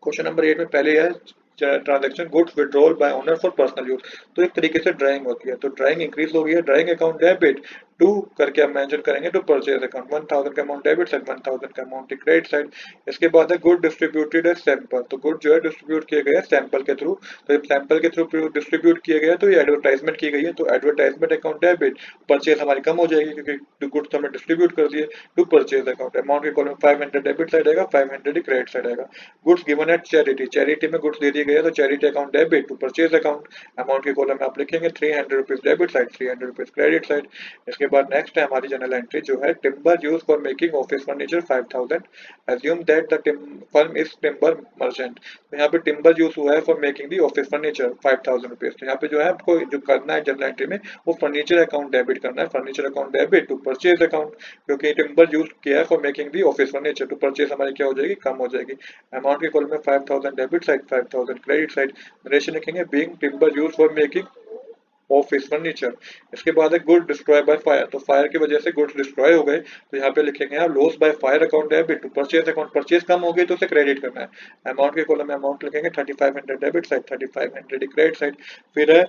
क्वेश्चन नंबर 8 में पहले है transaction goods withdrawal bye owner for personal use. तो एक तरीके से ड्राइंग होती है, तो ड्राइंग इंक्रीज हो गई है, ड्राइंग अकाउंट डेबिट टू करके हम मेंशन करेंगे टू परचेज अकाउंट, 1000 का अमाउंट डेबिट साइड, 1000 का अमाउंट क्रेडिट साइड। इसके बाद है गुड डिस्ट्रीब्यूटेड एज सैंपल, तो गुड जो है डिस्ट्रीब्यूट किए गए सैंपल के थ्रू। तो जब सैंपल के थ्रू डिस्ट्रीब्यूट किए गए तो ये एडवर्टाइजमेंट की गई है, तो एडवर्टाइजमेंट अकाउंट डेबिट, परचेज हमारी कम हो जाएगी क्योंकि गुड्स हमने डिस्ट्रीब्यूट कर दिए, टू परचेज अकाउंट, अमाउंट के कॉलम 500 डेबिट साइड आएगा, 500 क्रेडिट साइड आएगा। Goods given at charity, charity में गुड्स दे दिए गए तो charity account debit to purchase account, amount के कॉलम में आप लिखेंगे 300 rupees debit side, 300 rupees credit side. इसके बाद नेक्स्ट है हमारी जनरल एंट्री जो है timber use for making office furniture 5000, assume that the firm is timber merchant. तो यहाँ पे टिम्बर यूज हुआ है for making the office furniture 5000 rupees. तो यहाँ पे जो है आपको जो करना है जनरल एंट्री में, वो फर्नीचर अकाउंट डेबिट करना है, furniture account debit to purchase account, क्योंकि टिम्बर यूज किया है for making the office furniture, to purchase हमारी क्या हो जाएगी, कम हो जाएगी। अमाउंट के कॉलम में 5000 debit side, 5000 credit side. Narration लिखेंगे being timber use for making office furniture. इसके बाद है गुड डिस्ट्रॉय बाय फायर, तो फायर की वजह से गुड्स डिस्ट्रॉय हो गए, तो यहाँ पे लिखेंगे आप loss by fire account debit to purchase account, purchase कम हो गई तो उसे क्रेडिट करना है। अमाउंट के कॉलम में अमाउंट लिखेंगे 3500 डेबिट साइड, 3500 क्रेडिट साइड। फिर है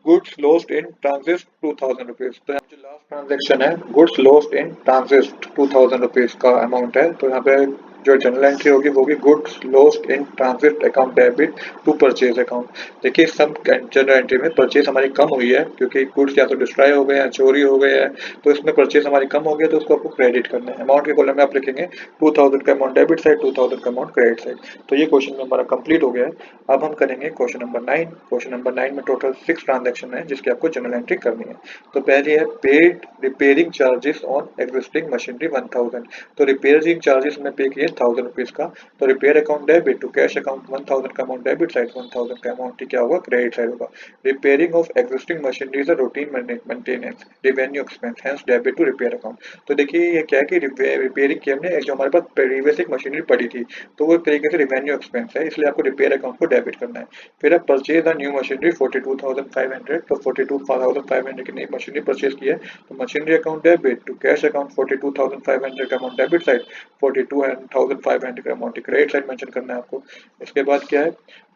goods lost in transit 2000 rupees. तो यहाँ जो लास्ट ट्रांजेक्शन है goods lost in transit 2000 rupees का अमाउंट है, तो यहाँ पे जो जनरल एंट्री होगी वो होगी goods lost in transit account debit to purchase account. देखिए सब जनरल एंट्री में परचेज हमारी कम हुई है, क्योंकि गुड्स या तो डिस्ट्रॉय हो गए हैं, चोरी हो गए हैं, तो इसमें परचेज हमारी कम हो गई है, तो उसको आपको क्रेडिट करना है। अमाउंट के कॉलम में आप लिखेंगे 2000 का अमाउंट डेबिट साइड, 2000 का अमाउंट क्रेडिट साइड। तो ये क्वेश्चन में हमारा कंप्लीट हो गया है। अब हम करेंगे क्वेश्चन नंबर 9। क्वेश्चन नंबर 9 में टोटल 6 ट्रांजेक्शन है जिसकी आपको जनरल एंट्री करनी है। तो पहली है paid repairing charges on existing machinery 1000। तो रिपेयरिंग चार्जेस हमने पे किए 1000 रुपीज का, तो repair account debit to cash account 1000 का अमाउंट डेबिट साइड, 1000 का अमाउंट क्या होगा, क्रेडिट साइड होगा। Repairing of existing machinery is a routine maintenance revenue expense, hence debit to repair account. तो देखिए ये क्या है कि रिपेयरिंग की हमने, जो हमारे पास प्रीवियस एक मशीनरी पड़ी थी, तो वो एक तरीके से रेवेन्यू एक्सपेंस है, इसलिए आपको रिपेयर अकाउंट को डेबिट करना है। फिर है परचेज अ न्यू मशीनरी 42500, तो 42500 की नई मशीनरी परचेज की है, तो machinery account debit to cash account 42500 का अमाउंट डेबिट साइड, 42500 का अमाउंट क्रेडिट साइड मेंशन करना है आपको। इसके बाद क्या है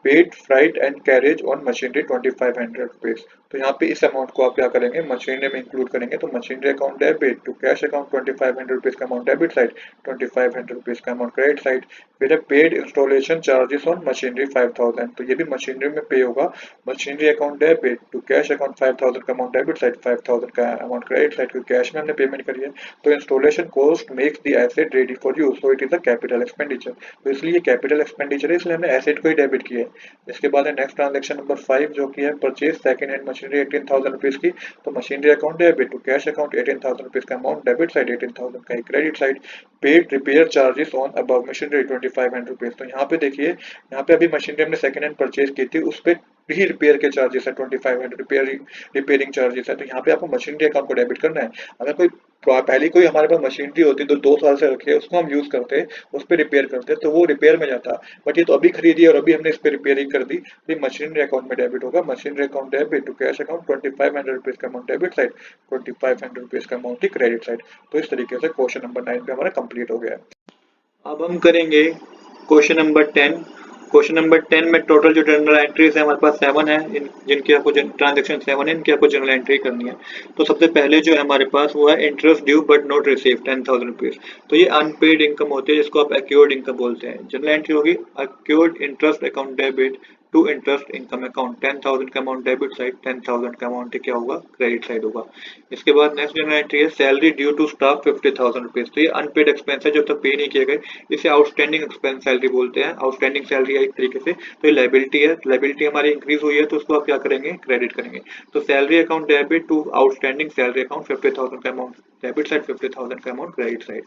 paid freight and carriage on machinery 2500 rupees. तो यहाँ पे इस अमाउंट को आप क्या करेंगे, मशीनरी में इंक्लूड करेंगे, तो machinery account debit to cash account 2500 rupees का अमाउंट डेबिट साइड, 2500 रुपीज का अमाउंट क्रेडिट साइड। फिर है paid installation charges on machinery 5000, तो ये भी मशीनरी में पे होगा, machinery account debit to cash account 5000 का अमाउंट डेबिट साइड, 5000 का अमाउंट क्रेडिट साइड, क्योंकि कैश में हमने पेमेंट करी है। तो installation cost makes the asset ready for use, so it is a capital expenditure, तो इसलिए कैपिटल एक्सपेंडिचर है, इसलिए हमने एसेट को ही डेबिट किया है। इसके बाद है नेक्स्ट ट्रांजेक्शन नंबर 5 जो कि है purchase second hand machinery 18000 rupees की, तो machinery account debit to cash account 18000 rupees का अमाउंट डेबिट साइड, 18000 का credit side. Paid repair charges on above machinery 2500 rupees. तो यहाँ पे देखिए, यहाँ पे अभी मशीनरी हमने सेकंड हैंड परचेज की थी, उस पे भी रिपेयर के चार्जेस है 2500 रिपेयरिंग चार्जेस है, तो यहाँ पे आपको मशीनरी अकाउंट को डेबिट करना है। अगर कोई पहले कोई हमारे पास मशीनरी होती तो 2 साल से रखी है, उसको हम यूज करते, उस पर रिपेयर करते तो वो रिपेयर में जाता। बट ये तो अभी खरीदी और अभी हमने इस पर रिपेयरिंग कर दी, तो ये मशीनरी अकाउंट में डेबिट होगा। Machinery account debit to cash account, 2500 rupees का अमाउंट डेबिट साइड, 2500 रुपीज का अमाउंट ही क्रेडिट साइड। तो इस तरीके से क्वेश्चन नंबर 9 पे हमारा कंप्लीट हो गया है। अब हम करेंगे क्वेश्चन नंबर 10। क्वेश्चन नंबर 10 में टोटल जो जर्नल एंट्रीज है हमारे पास 7 है, जिनकी आपको ट्रांजेक्शन 7 है, इनकी आपको जर्नल एंट्री करनी है। तो सबसे पहले जो है हमारे पास वो है interest due but not receive 10,000 rupees. तो ये अनपेड इनकम होती है, जिसको आप एक्योर्ड इनकम बोलते हैं। जर्नल एंट्री होगी accrued interest account debit to interest income account, 10,000 का अमाउंट डेबिट साइड, 10,000 का अमाउंट क्या होगा, क्रेडिट साइड होगा। इसके बाद नेक्स्ट जर्नल एंट्री है salary due to staff 50,000 rupees. तो ये अनपेड एक्सपेंस है जो तक पे नहीं किए गए, इसे आउटस्टैंडिंग एक्सपेंस सैलरी बोलते हैं। आउटस्टैंडिंग सैलरी है एक तरीके से, तो ये लाइबिलिटी है। लाइबिलिटी हमारी इंक्रीज हुई है तो उसको आप क्या करेंगे, क्रेडिट करेंगे। तो salary account debit to outstanding salary account, 50,000 का अमाउंट डेबिट साइड, 50,000 का अमाउंट क्रेडिट साइड।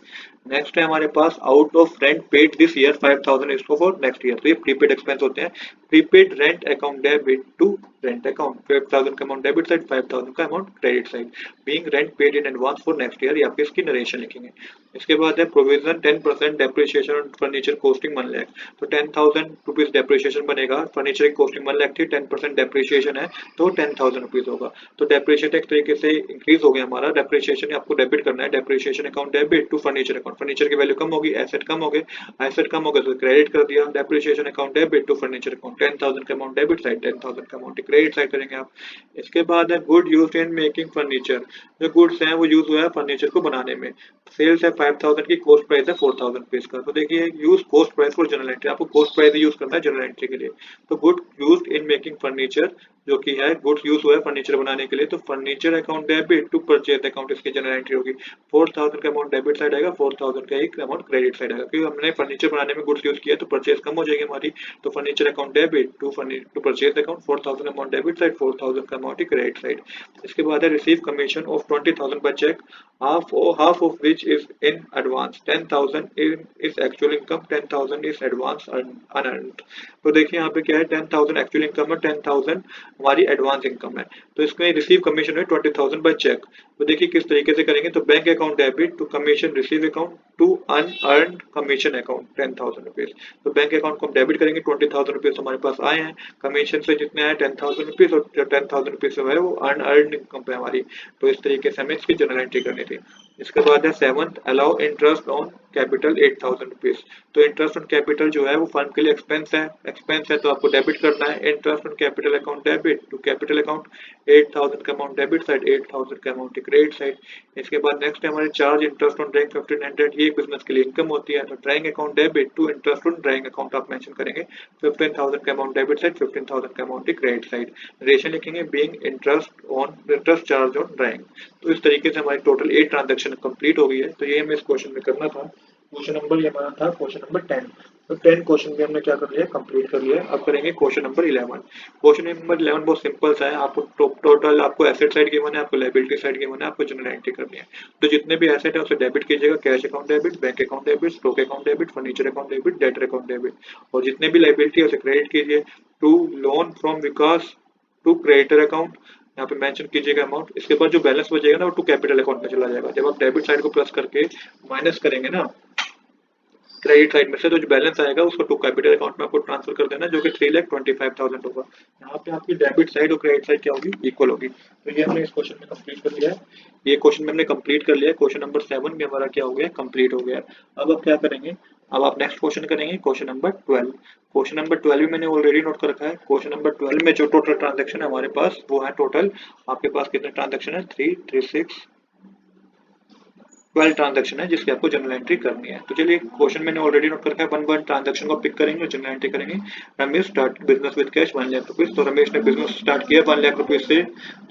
नेक्स्ट है हमारे pass out of rent paid this year 5,000 इसको फॉर नेक्स्ट ईयर। तो ये प्रीपेड एक्सपेंस होते हैं। Prepaid rent account debit to rent account, 5,000 का अमाउंट डेबिट साइड, 5,000 का amount credit side. Being rent paid in advance for next year, या फिर इसकी नरेशन लिखेंगे। इसके बाद है provision 10% depreciation on furniture costing 1 lakh. तो 10,000 रुपीज डेप्रिसिएशन बनेगा, फर्नीचर की कॉस्टिंग 1 लाख थी, 10% डेप्रिसिएशन है तो 10,000 रुपीज होगा। तो डेप्रिसिएशन एक तरीके से इंक्रीज हो गया हमारा। डेप्रिसिएशन आपको डेबिट करना है, depreciation account debit to furniture account. Furniture की वैल्यू कम होगी, एसेट कम हो गए, एसेट कम हो गए तो क्रेडिट कर दिया। Depreciation account debit to furniture account, 10,000 का अमाउंट डेबिट साइड, 10,000 का अमाउंट क्रेडिट साइड करेंगे आप। इसके बाद है good use in making furniture. जो गुड्स हैं वो यूज हुआ है फर्नीचर को बनाने में। सेल्स है 5,000 की, कॉस्ट प्राइस है 4,000 रुपीज का। तो देखिए use cost price for general entry, आपको कॉस्ट प्राइस यूज करना है जनरल एंट्री के लिए। तो good use in making furniture जो कि है गुड्स यूज हुआ है फर्नीचर बनाने के लिए, तो furniture account debit to purchase account इसकी जनरल एंट्री होगी। 4,000 का अमाउंट डेबिट साइड आएगा, 4,000 का एक अमाउंट क्रेडिट साइड आएगा, क्योंकि हमने फर्नीचर बनाने में गुड्स यूज किया तो परचेज कम हो जाएगी हमारी। तो furniture account debit to purchase account, 4,000 amount debit side, 4,000 का अमाउंट क्रेडिट साइड। इसके बाद है receive commission of 20,000 by cheque, half of which is in advance, 10,000 is actual income, 10,000 is advance unearned। तो देखिए यहाँ पे क्या है, 10,000 एक्चुअल इनकम है, 10,000 हमारी एडवांस इनकम है। तो इसमें रिसीव कमीशन है 20,000 बाय चेक। तो देखिए किस तरीके से करेंगे, तो bank account debit to commission receive account to unearned commission account 10,000 rupees. तो बैंक अकाउंट को हम डेबिट करेंगे, 20,000 रुपीज हमारे पास आए हैं, कमीशन से जितने आए 10,000 रुपीज, और 10,000 रुपीज जो है वो अनअर्न्ड इनकम पे हमारी। तो इस तरीके से हमें इसकी जनरल एंट्री करनी थी। इसके बाद है 7th allow interest on capital 8,000 rupees. तो इंटरेस्ट ऑन कैपिटल जो है वो फर्म के लिए एक्सपेंस है तो आपको डेबिट करना है। Interest on capital account debit to capital account, 8,000 का अमाउंट डेबिट साइड, 8,000 का अमाउंट क्रेडिट साइड। इसके बाद नेक्स्ट है हमारे चार्ज इंटरेस्ट ऑन ड्राइंग 1500, ये बिजनेस के लिए इनकम होती है। तो drawing account debit to interest on drawing account आप मेंशन करेंगे, 15,000 का अमाउंट डेबिट साइड, 15,000 का अमाउंट क्रेडिट साइड। रेशन लिखेंगे being interest charge on drawing. तो इस तरीके से हमारी टोटल 8 ट्रांजेक्शन कंप्लीट हो गई है। तो ये हमें इस क्वेश्चन में करना था। क्वेश्चन नंबर ये हमारा था क्वेश्चन नंबर 10। तो 10 क्वेश्चन भी हमने क्या कर लिया, कंप्लीट कर लिया। अब करेंगे क्वेश्चन नंबर 11। क्वेश्चन नंबर 11 बहुत सिंपल सा है। आपको टोटल आपको एसेट साइड गिवन है, आपको लायबिलिटी साइड गिवन है, आपको जनरल एंट्री करनी है। तो जितने भी एसेट है उसे डेबिट कीजिएगा, cash account debit, bank account debit, stock account debit, furniture account debit, debtor account debit. और जितने भी लायबिलिटी है उसे क्रेडिट कीजिए। To loan from Vikas to creditor account, यहाँ पे मेंशन कीजिएगा अमाउंट। इसके बाद जो बैलेंस बचेगा ना वो टू कैपिटल अकाउंट में चला जाएगा। जब आप डेबिट साइड को प्लस करके माइनस करेंगे ना क्रेडिट साइड में से, तो जो बैलेंस आएगा उसको टू कैपिटल अकाउंट में आपको ट्रांसफर कर देना, जो कि 3,25,000 होगा। यहाँ पे आपकी डेबिट साइड और क्रेडिट साइड क्या होगी, इक्वल होगी। तो ये हमने इस क्वेश्चन में कंप्लीट कर लिया है। ये क्वेश्चन में हमने कंप्लीट कर लिया है। क्वेश्चन नंबर 7 भी हमारा क्या हो गया, कंप्लीट हो गया। अब आप क्या करेंगे, अब आप नेक्स्ट क्वेश्चन करेंगे क्वेश्चन नंबर 12। क्वेश्चन नंबर 12 भी मैंने ऑलरेडी नोट कर रखा है। क्वेश्चन नंबर 12 में जो टोटल ट्रांजेक्शन है हमारे पास वो है, टोटल आपके पास कितने ट्रांजेक्शन है, 3, 3, 6, 12 ट्रांजेक्शन है जिसकी आपको जनरल एंट्री करनी है। तो चलिए क्वेश्चन मैंने ऑलरेडी नोट कर रखा है, 1 ट्रांजेक्शन को पिक करेंगे और जनरल एंट्री करेंगे। Ramesh start business with cash 1 lakh rupees. तो रमेश ने बिजनेस स्टार्ट किया 1 लाख रुपीज से,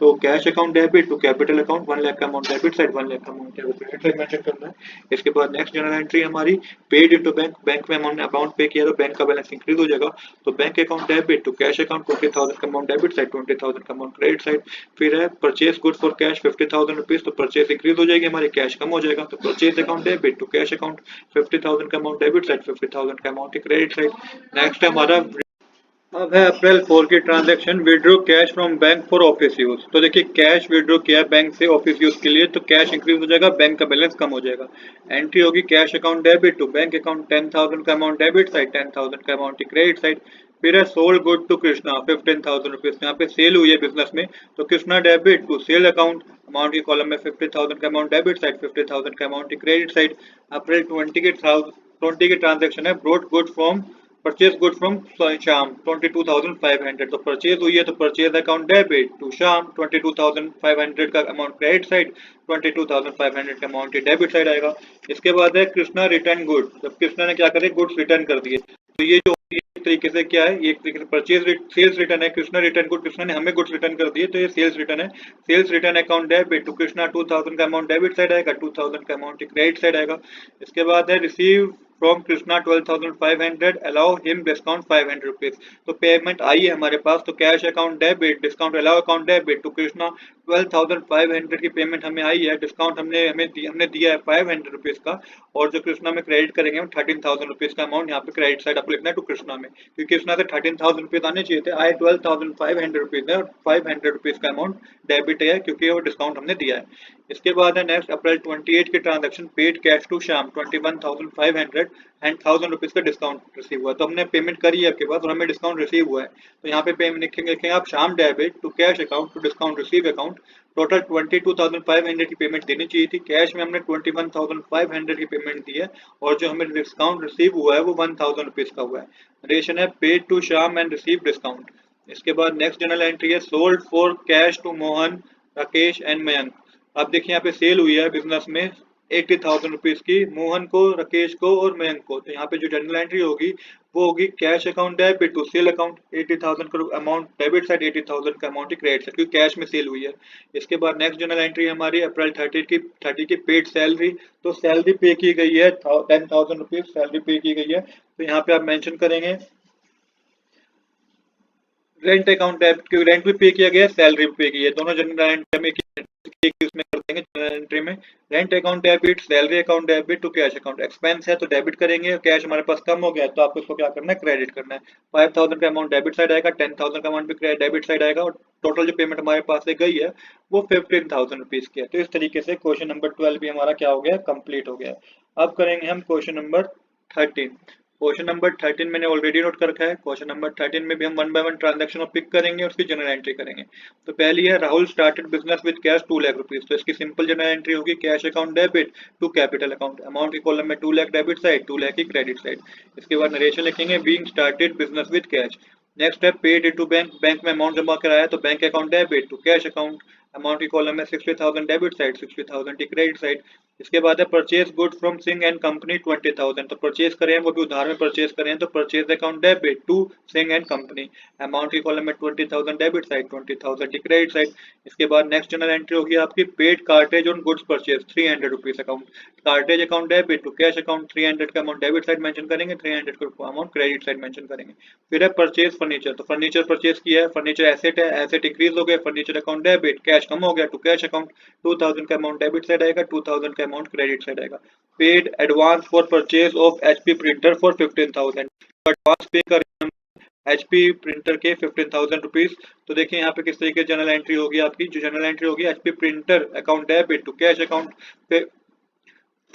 तो cash account debit to capital account, 1 lakh का अमाउंट डेबिट साइड, 1 लाख का अमाउंट क्रेडिट साइड मेंशन करना है। इसके बाद नेक्स्ट जनरल एंट्री हमारी पेड इनटू बैंक, बैंक में अमाउंट पे किया तो बैंक का बैलेंस इंक्रीज हो जाएगा। तो bank account debit to cash account, 20,000 का अमाउंट डेबिट साइड, 20,000 का अमाउंट क्रेडिट साइड। फिर है purchase good for cash 50,000 rupees. तो परचेज इंक्रीज हो जाएगी हमारी, कैश कम हो जाएगा। तो purchase account debit to cash account, 50,000 का अमाउंट डेबिट साइड, 50,000 का अमाउंट क्रेडिट साइड। नेक्स्ट है हमारा अब है अप्रैल 4 की transaction, withdraw cash from bank for office use. तो देखिए कैश विड्रॉ किया बैंक से ऑफिस यूज के लिए, तो कैश इंक्रीज हो जाएगा, बैंक का बैलेंस कम हो जाएगा। एंट्री होगी cash account debit to bank account, 10,000 का अमाउंट डेबिट साइड, 10,000 का अमाउंट क्रेडिट साइड। फिर है sold good to Krishna 15,000 rupees, यहाँ पे सेल हुई है बिजनेस में, तो Krishna debit to sale account, amount की कॉलम में 50,000 का अमाउंट डेबिट साइड, 50,000 का अमाउंट क्रेडिट साइड। अप्रैल 20 की ट्रांजेक्शन है, brought good from purchase good from Shyam 22,500, तो परचेज हुई है तो purchase account debit to Shyam, 22,500 का अमाउंट क्रेडिट साइड, 22,500 का अमाउंट डेबिट साइड आएगा। इसके बाद है कृष्णा रिटर्न गुड, जब कृष्णा ने क्या करे गुड्स रिटर्न कर दिए, तो ये जो एक तरीके से क्या है, ये एक तरीके से परचेज सेल्स रिटर्न है, कृष्णा रिटर्न गुड, कृष्णा ने हमें गुड्स रिटर्न कर दिए तो ये सेल्स रिटर्न है। Sales return account debit to Krishna, 2,000 का अमाउंट डेबिट साइड आएगा, 2,000 का अमाउंट क्रेडिट साइड आएगा। इसके बाद है receive from Krishna 12,500, allow him discount 500 rupees, तो पेमेंट आई है हमारे पास, तो cash account debit, discount allow account debit to Krishna, 12,500 की पेमेंट हमें आई है, डिस्काउंट हमने दिया है 500 रुपीज का, और जो कृष्णा में क्रेडिट करेंगे हम 13,000 रुपीज का अमाउंट यहाँ पे क्रेडिट साइड आपको लिखना है टू कृष्णा में, क्योंकि कृष्णा से 13,000 रुपीज आने चाहिए थे, आए 12,500 रुपीज है, और 500 रुपीज का अमाउंट डेबिट है क्योंकि वो डिस्काउंट हमने दिया है। इसके बाद है नेक्स्ट अप्रैल 28 की transaction, paid cash to Shyam 21,500 and 1,000 rupees का डिस्काउंट रिसीव हुआ, तो हमने पेमेंट करी है आपके पास और हमें डिस्काउंट रिसीव हुआ है, तो यहाँ पे पेमेंट लिखेंगे आप Shyam debit to cash account to discount receive account, total 22,500 की पेमेंट देनी चाहिए थी, कैश में हमने 21,500 की पेमेंट दी है, और जो हमें डिस्काउंट रिसीव हुआ है वो 1,000 रुपीज का हुआ है। नरेशन है paid to Shyam and receive discount. इसके बाद नेक्स्ट जर्नल एंट्री है sold for cash to Mohan, Rakesh and Mayank. आप देखिए यहाँ पे सेल हुई है बिजनेस में 80,000 रुपीज की, मोहन को, राकेश को और मयंक को, तो यहाँ पे जो जर्नल एंट्री होगी वो होगी cash account debit to sale account, 80,000 का अमाउंट डेबिट साइड, 80,000 का अमाउंट क्रेडिट साइड, क्योंकि कैश में सेल हुई है। इसके बाद नेक्स्ट जर्नल एंट्री हमारी अप्रैल 30 की पेड सैलरी, तो सैलरी पे की गई है 10,000 रुपीज सैलरी पे की गई है, तो यहाँ पे आप मेंशन करेंगे रेंट अकाउंट डेबिट, क्योंकि रेंट भी पे किया गया है, सैलरी भी पे की है, दोनों जनरल एंट्री में उसमें कर देंगे जनरल एंट्री में। Rent account debit, salary account debit to cash account, expense है तो डेबिट करेंगे, कैश हमारे पास कम हो गया है तो आपको इसको क्या करना है क्रेडिट करना है। 5,000 का अमाउंट डेबिट साइड आएगा, 10,000 का अमाउंट भी डेबिट साइड आएगा, और टोटल जो पेमेंट हमारे पास से गई है वो 15,000 रुपीज की है। तो इस तरीके से क्वेश्चन नंबर 12 भी हमारा क्या हो गया, कंप्लीट हो गया है। अब करेंगे हम क्वेश्चन नंबर 13। क्वेश्चन नंबर 13 मैंने ऑलरेडी नोट कर रखा है, क्वेश्चन नंबर 13 में भी हम वन बाय वन ट्रांजेक्शन को पिक करेंगे और उसकी जनरल एंट्री करेंगे। तो पहली है Rahul started business with cash 2 lakh rupees, तो इसकी सिंपल जनरल एंट्री होगी cash account debit to capital account, amount की कॉलम में 2 लाख डेबिट साइड, 2 लाख की क्रेडिट साइड। इसके बाद नरेशन लिखेंगे being started business with cash. Next है पेड टू बैंक, बैंक में अमाउंट जमा कराया तो bank account debit to cash account, amount की कॉलम में 60,000 डेबिट साइड, 60,000 की क्रेडिट साइड। इसके बाद है purchase good from Singh and company 20,000, तो परचेज करें वो भी उधार में परचेज करें तो purchase account debit to Singh and company, amount की कॉलम में 20,000 डेबिट साइड, 20,000 की क्रेडिट साइड। इसके बाद नेक्स्ट जनरल एंट्री होगी आपकी paid cartage on goods purchase 300 rupees account, cartage account debit to cash account, 300 का अमाउंट डेबिट साइड मेंशन करेंगे, 300 का अमाउंट क्रेडिट साइड मेंशन करेंगे। फिर है परचेज फर्नीचर, तो फर्नीचर परचेज किया है, फर्नीचर एसेट है, एसेट इंक्रीज हो गया, फर्नीचर अकाउंट डेबिट, कैश कम हो गया टू कैश अकाउंट, 2,000 का अमाउंट डेबिट साइड आएगा, 2,000 का अमाउंट क्रेडिट साइड आएगा। Paid advance for purchase of HP printer for 15,000, advance पे कर एचपी प्रिंटर के 15,000 रुपीज। तो देखिए यहाँ पे किस तरीके जनरल एंट्री होगी आपकी, जो जनरल एंट्री होगी HP printer account debit to cash account,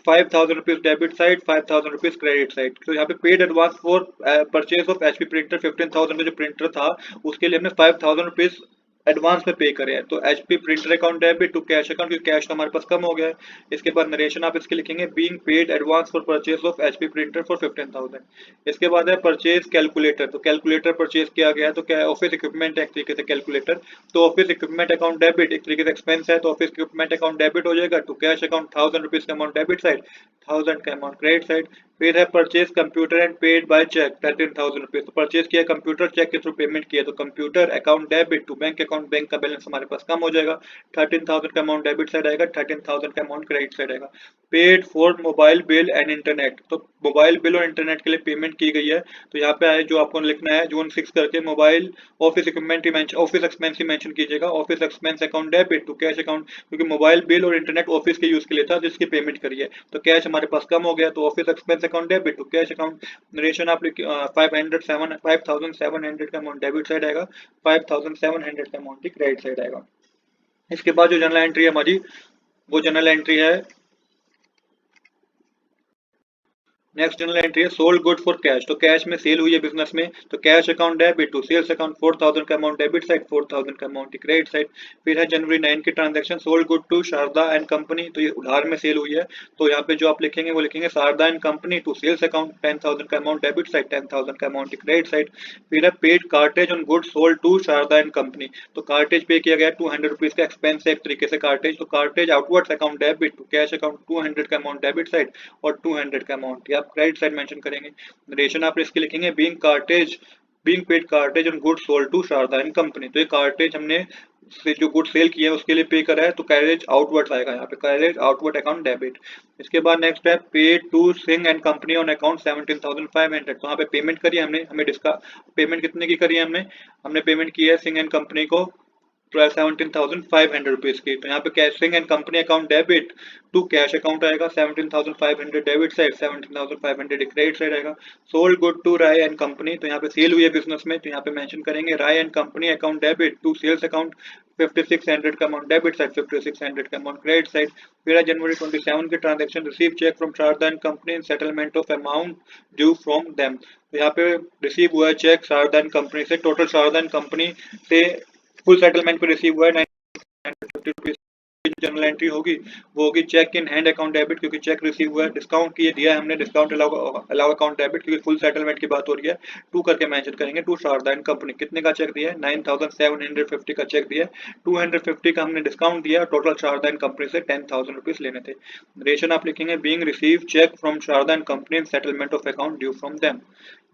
5,000 rupees debit side, 5,000 rupees credit side. तो यहाँ पे paid advance for purchase of HP printer 15,000 का जो प्रिंटर था उसके लिए हमने 5,000 रुपीज एडवांस में पे करे हैं, तो HP printer account debit to cash account, क्योंकि कैश तो हमारे पास कम हो गया है। इसके बाद नरेशन आप इसके लिखेंगे being paid advance for purchase of HP printer for 15,000। इसके बाद है परचेज कैलकुलेटर, तो कैलकुलेटर परचेज किया गया है, तो क्या ऑफिस इक्विपमेंट है एक तरीके से कैलकुलेटर, तो ऑफिस इक्विपमेंट अकाउंट डेबिट एक तरीके से एक्सपेंस है, तो ऑफिस इक्विपमेंट अकाउंट डेबिट हो जाएगा टू कैश अकाउंट, 1,000 रुपीज का अमाउंट डेबिट साइड, 1,000 का अमाउंट क्रेडिट साइड। फिर है purchase computer and paid by cheque 13,000 rupees, तो परचेज किया कंप्यूटर, चेक के थ्रू पेमेंट किया तो computer account debit to bank account bank का बैलेंस हमारे पास कम हो जाएगा। 13,000 का अमाउंट डेबिट साइड आएगा, 13,000 का अमाउंट क्रेडिट साइड आएगा। Paid for mobile bill and internet, तो मोबाइल बिल और इंटरनेट के लिए पेमेंट की गई है, तो यहाँ पे आए जो आपको लिखना है जून 6 करके मोबाइल ऑफिस इक्विपमेंट ही मेंशन, ऑफिस एक्सपेंस ही मेंशन कीजिएगा, office expense account debit to cash account, क्योंकि मोबाइल बिल और इंटरनेट ऑफिस के यूज के लिए था जिसकी पेमेंट करी है, तो कैश हमारे पास कम हो गया, तो office expense account debit to cash account. Narration आप 5,700 का अमाउंट डेबिट साइड आएगा, 5,700 का अमाउंट क्रेडिट साइड आएगा। इसके बाद जो जनरल एंट्री है हमारी, वो जनरल एंट्री है, नेक्स्ट जनरल एंट्री है सोल्ड गुड फॉर कैश, तो कैश में सेल हुई है बिजनेस में, तो cash account debit to sales account 4,000 का अमाउंट डेबिट साइड, 4,000 का अमाउंट क्रेडिट साइड। फिर है जनवरी 9 की transaction sold good to Sharda and company, तो ये उधार में सेल हुई है, तो यहाँ पे जो आप लिखेंगे वो लिखेंगे Sharda and company to sales account 10,000 का अमाउंट डेबिट साइड, 10,000 का अमाउंट क्रेडिट साइड। फिर है paid cartage on good sold to Sharda and company, तो कार्टेज पे किया गया 200 रुपीज का एक्सपेंस है एक तरीके से कार्टेज, तो cartage outwards account debit to cash account 200 का अमाउंट डेबिट साइड और 200 का अमाउंट आप क्रेडिट साइड मेंशन करेंगे। नरेशन आप इसके लिखेंगे being paid cartage on goods sold to Sharda and company, तो ये कार्टेज हमने से जो गुड सेल किया है उसके लिए पे करा है, तो कैरेज आउटवर्ड आएगा यहाँ पे, कैरेज आउटवर्ड अकाउंट डेबिट। इसके बाद नेक्स्ट है paid to Singh and company on account 17,500, तो यहाँ पे पेमेंट करी है हमने, हमें डिस्का पेमेंट कितने की करी है हमने पेमेंट की है सिंह एंड कंपनी को 17,500 रुपीज की, तो यहाँ पे cashing and company account debit to cash account आएगा, 17,500 डेबिट साइड, 17,500 क्रेडिट साइड आएगा। Sold good to Rai and company, तो यहाँ पे सेल हुई है बिजनेस में, तो यहाँ पे मेंशन करेंगे Rai and company account debit to sales account 5,600 का अमाउंट डेबिट साइड, 5,600 का अमाउंट क्रेडिट साइड। फिर है जनवरी 27 की transaction receive cheque from Sharda and company in settlement of amount due from them, तो यहाँ पे रिसीव हुआ है चेक शारदा एंड कंपनी से, टोटल शारदा एंड कंपनी से फुल सेटलमेंट पे रिसीव हुआ है 950 रुपीज। जनरल एंट्री होगी वो होगी cheque in hand account debit, क्योंकि चेक रिसीव हुआ है, डिस्काउंट किए दिया है हमने, डिस्काउंट अलाउ अकाउंट डेबिट, क्योंकि फुल सेटलमेंट की बात हो रही है, टू करके मेंशन करेंगे टू शारदा एंड कंपनी। कितने का चेक दिया है 9,750 का चेक दिया है, 250 का हमने डिस्काउंट दिया, टोटल शारदा एंड कंपनी से 10,000 रुपीज लेने थे। रेशन आप लिखेंगे being receive cheque from Sharda and company in settlement of account due from them.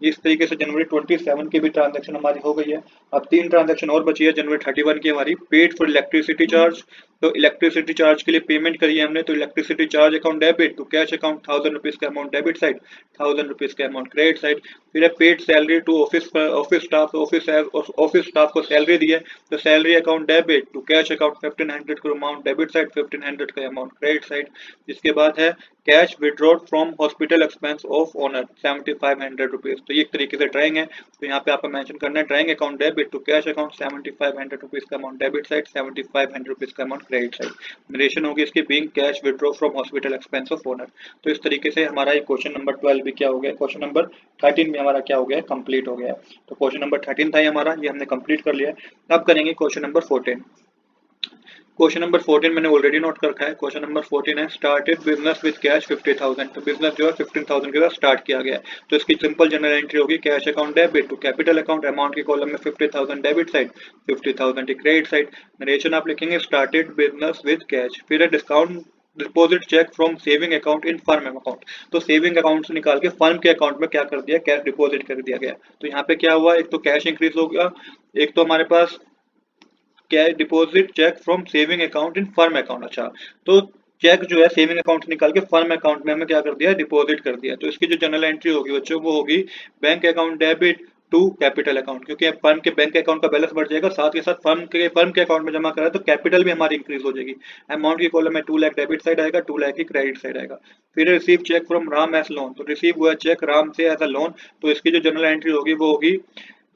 इस तरीके से जनवरी 27 की भी ट्रांजैक्शन हमारी हो गई है। अब 3 ट्रांजैक्शन और बची है जनवरी 31 की हमारी, पेड फॉर इलेक्ट्रिसिटी चार्ज, तो इलेक्ट्रिसिटी चार्ज के लिए पेमेंट करी है हमने, तो electricity charge account debit to cash account 1,000 rupees का अमाउंट डेबिट साइड, 1,000 रुपीज का अमाउंट क्रेडिट साइड। फिर है paid salary to office staff, office staff को सैलरी दी है, तो salary account debit to cash account 1,500 का अमाउंट डेबिट साइड, 1,500 का अमाउंट क्रेडिट साइड। इसके बाद है cash withdrawn from hospital expense of owner 7,500 rupees, तो ये एक तरीके से ड्राइंग है, तो यहाँ पे आपको मेंशन करना है drawing account debit to cash account 7,500 rupees का अमाउंट डेबिट साइड, 7,500 रुपीज का अमाउंट क्रेडिट साइड। नरेशन होगी इसकी being cash withdraw from hospital expense of owner. तो इस तरीके से हमारा ये क्वेश्चन नंबर 12 भी क्या हो गया, क्वेश्चन नंबर 13 में हमारा क्या हो गया, कंप्लीट हो गया। तो क्वेश्चन नंबर 13 था हमारा, ये हमने कंप्लीट कर लिया। अब करेंगे क्वेश्चन नंबर 14। क्वेश्चन नंबर 14 मैंने ऑलरेडी नोट कर रखा है। क्वेश्चन नंबर 14 है स्टार्टेड बिजनेस विद कैश 50,000, तो बिजनेस जो है 15,000 के साथ स्टार्ट किया गया है, तो इसकी सिंपल जनरल एंट्री होगी cash account debit to capital account, amount के कॉलम में 50,000 debit side, 50,000 credit side. Narration आप लिखेंगे स्टार्टेड बिजनेस विद कैश। फिर है discount deposit cheque from saving account in firm account, तो सेविंग अकाउंट से निकाल के फर्म के अकाउंट में क्या कर दिया, कैश डिपॉजिट कर दिया गया। तो यहाँ पे क्या हुआ, एक तो कैश इंक्रीज हो गया, एक तो हमारे पास क्या deposit cheque from saving account in firm account. अच्छा, तो चेक जो है सेविंग अकाउंट से निकाल के फर्म अकाउंट में हमें क्या कर दिया, डिपॉजिट कर दिया। तो इसकी जो जनरल एंट्री होगी बच्चों वो होगी bank account debit to capital account, क्योंकि फर्म के बैंक अकाउंट का बैलेंस बढ़ जाएगा, साथ के साथ फर्म के अकाउंट में जमा करा तो कैपिटल भी हमारी इंक्रीज हो जाएगी। अमाउंट की कॉलम में 2 लाख डेबिट साइड आएगा, 2 लाख की क्रेडिट साइड आएगा। फिर receive cheque from Ram as loan, तो रिसीव हुआ चेक राम से एज अ लोन, तो इसकी जो जनरल एंट्री होगी वो होगी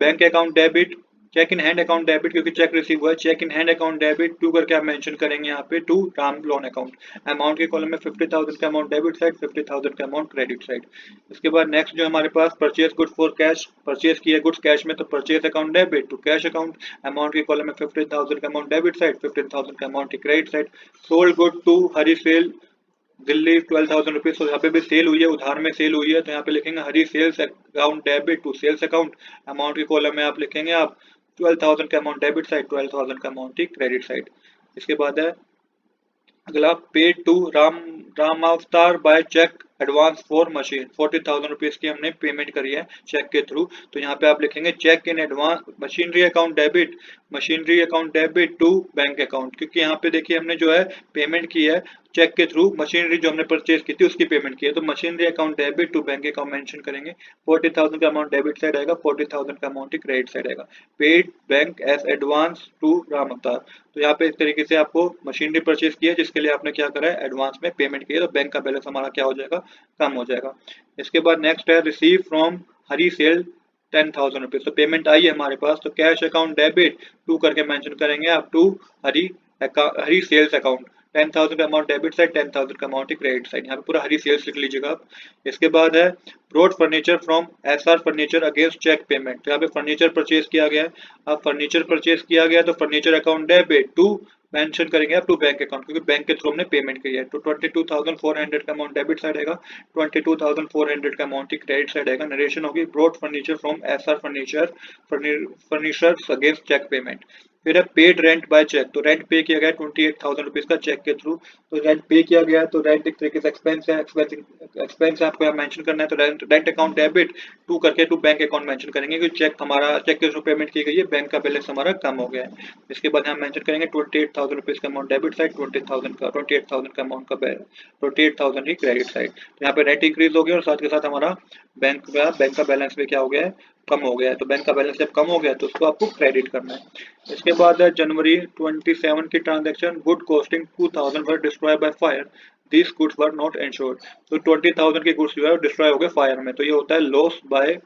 bank account debit cheque in hand account debit, क्योंकि चेक रिसीव हुआ है, cheque in hand account debit to करके आप मेंशन करेंगे यहाँ पे to Ram loan account. Amount के कॉलम में 50,000 का अमाउंट डेबिट साइड, 50,000 का अमाउंट क्रेडिट साइड। इसके बाद नेक्स्ट जो हमारे पास purchase good for cash, purchase किया गुड्स कैश में, तो purchase account debit to cash account, amount के कॉलम में 15,000 का अमाउंट डेबिट साइड, 15,000 का amount credit side. Sold good to Hari sale Delhi 12,000 rupees, तो यहाँ पे भी सेल हुई है, उधार में सेल हुई है, तो यहाँ पे लिखेंगे Hari sales account debit to sales account, amount के कॉलम में आप लिखेंगे आप 12,000 का अमाउंट डेबिट साइड, 12,000 का अमाउंट क्रेडिट साइड। इसके बाद है अगला paid to Ram Avtar by cheque advance for machine, 40,000 rupees की हमने पेमेंट करी है चेक के थ्रू, तो यहाँ पे आप लिखेंगे cheque in advance machinery account debit machinery account debit to bank account, क्योंकि यहाँ पे देखिए हमने जो है पेमेंट की है चेक के थ्रू, मशीनरी जो हमने परचेज की थी उसकी पेमेंट की है, तो machinery account debit to bank account mention करेंगे। 40,000 का अमाउंट डेबिट साइड आएगा, 40,000 का अमाउंट ही क्रेडिट साइड आएगा। Paid bank as advance to Ram Avtar, तो यहाँ पे इस तरीके से आपको मशीनरी परचेज की है जिसके लिए आपने क्या करा है एडवांस में पेमेंट की है, तो बैंक का बैलेंस हमारा क्या हो जाएगा, कम हो जाएगा। इसके बाद नेक्स्ट है receive from Hari sale 10,000 rupees, तो पेमेंट आई है हमारे पास, तो कैश अकाउंट डेबिट टू करके मेंशन करेंगे आप to Hari Hari sales account. 10,000 का अमाउंट डेबिट साइड, 10,000 का अमाउंट ही क्रेडिट साइड, यहाँ पे पूरा हरी सेल्स लिख लीजिएगा आप। इसके बाद है bought furniture from S R furniture against cheque payment, तो यहाँ पे फर्नीचर परचेज किया गया है। अब फर्नीचर परचेज किया गया तो furniture account debit to mention करेंगे आप टू बैंक अकाउंट, क्योंकि बैंक के थ्रू हमने पेमेंट की है, तो 22,400 का अमाउंट डेबिट साइड आएगा, 22,400 का अमाउंट ही क्रेडिट साइड आएगा। नरेशन होगी bought furniture from S R furniture furnitures against cheque payment. फिर है पेड रेंट बाय चेक, तो रेंट पे किया गया 28,000 रुपीज का चेक के थ्रू, तो रेंट पे किया गया तो रेंट एक तरीके से एक्सपेंस है, एक्सपेंस आपको यहाँ मेंशन करना है, तो रेंट अकाउंट डेबिट टू करके टू बैंक अकाउंट मेंशन करेंगे, क्योंकि चेक हमारा चेक के थ्रू पेमेंट की गई है, बैंक का बैलेंस हमारा कम हो गया है। इसके बाद हम मेंशन करेंगे 28,000 रुपीज का अमाउंट डेबिट साइड, 28,000 का अमाउंट का 28,000 ही क्रेडिट साइड, तो यहाँ पे रेंट इंक्रीज हो गया और साथ के साथ हमारा बैंक का बैलेंस भी क्या हो गया है, कम हो गया है, तो बैंक का बैलेंस जब कम हो गया तो उसको आपको क्रेडिट करना है। इसके बाद है जनवरी 27 की transaction, good costing 2,000 were destroy by fire, this goods were not insured, तो 20,000 के गुड्स जो है डिस्ट्रॉय हो गए फायर में, तो ये होता है loss by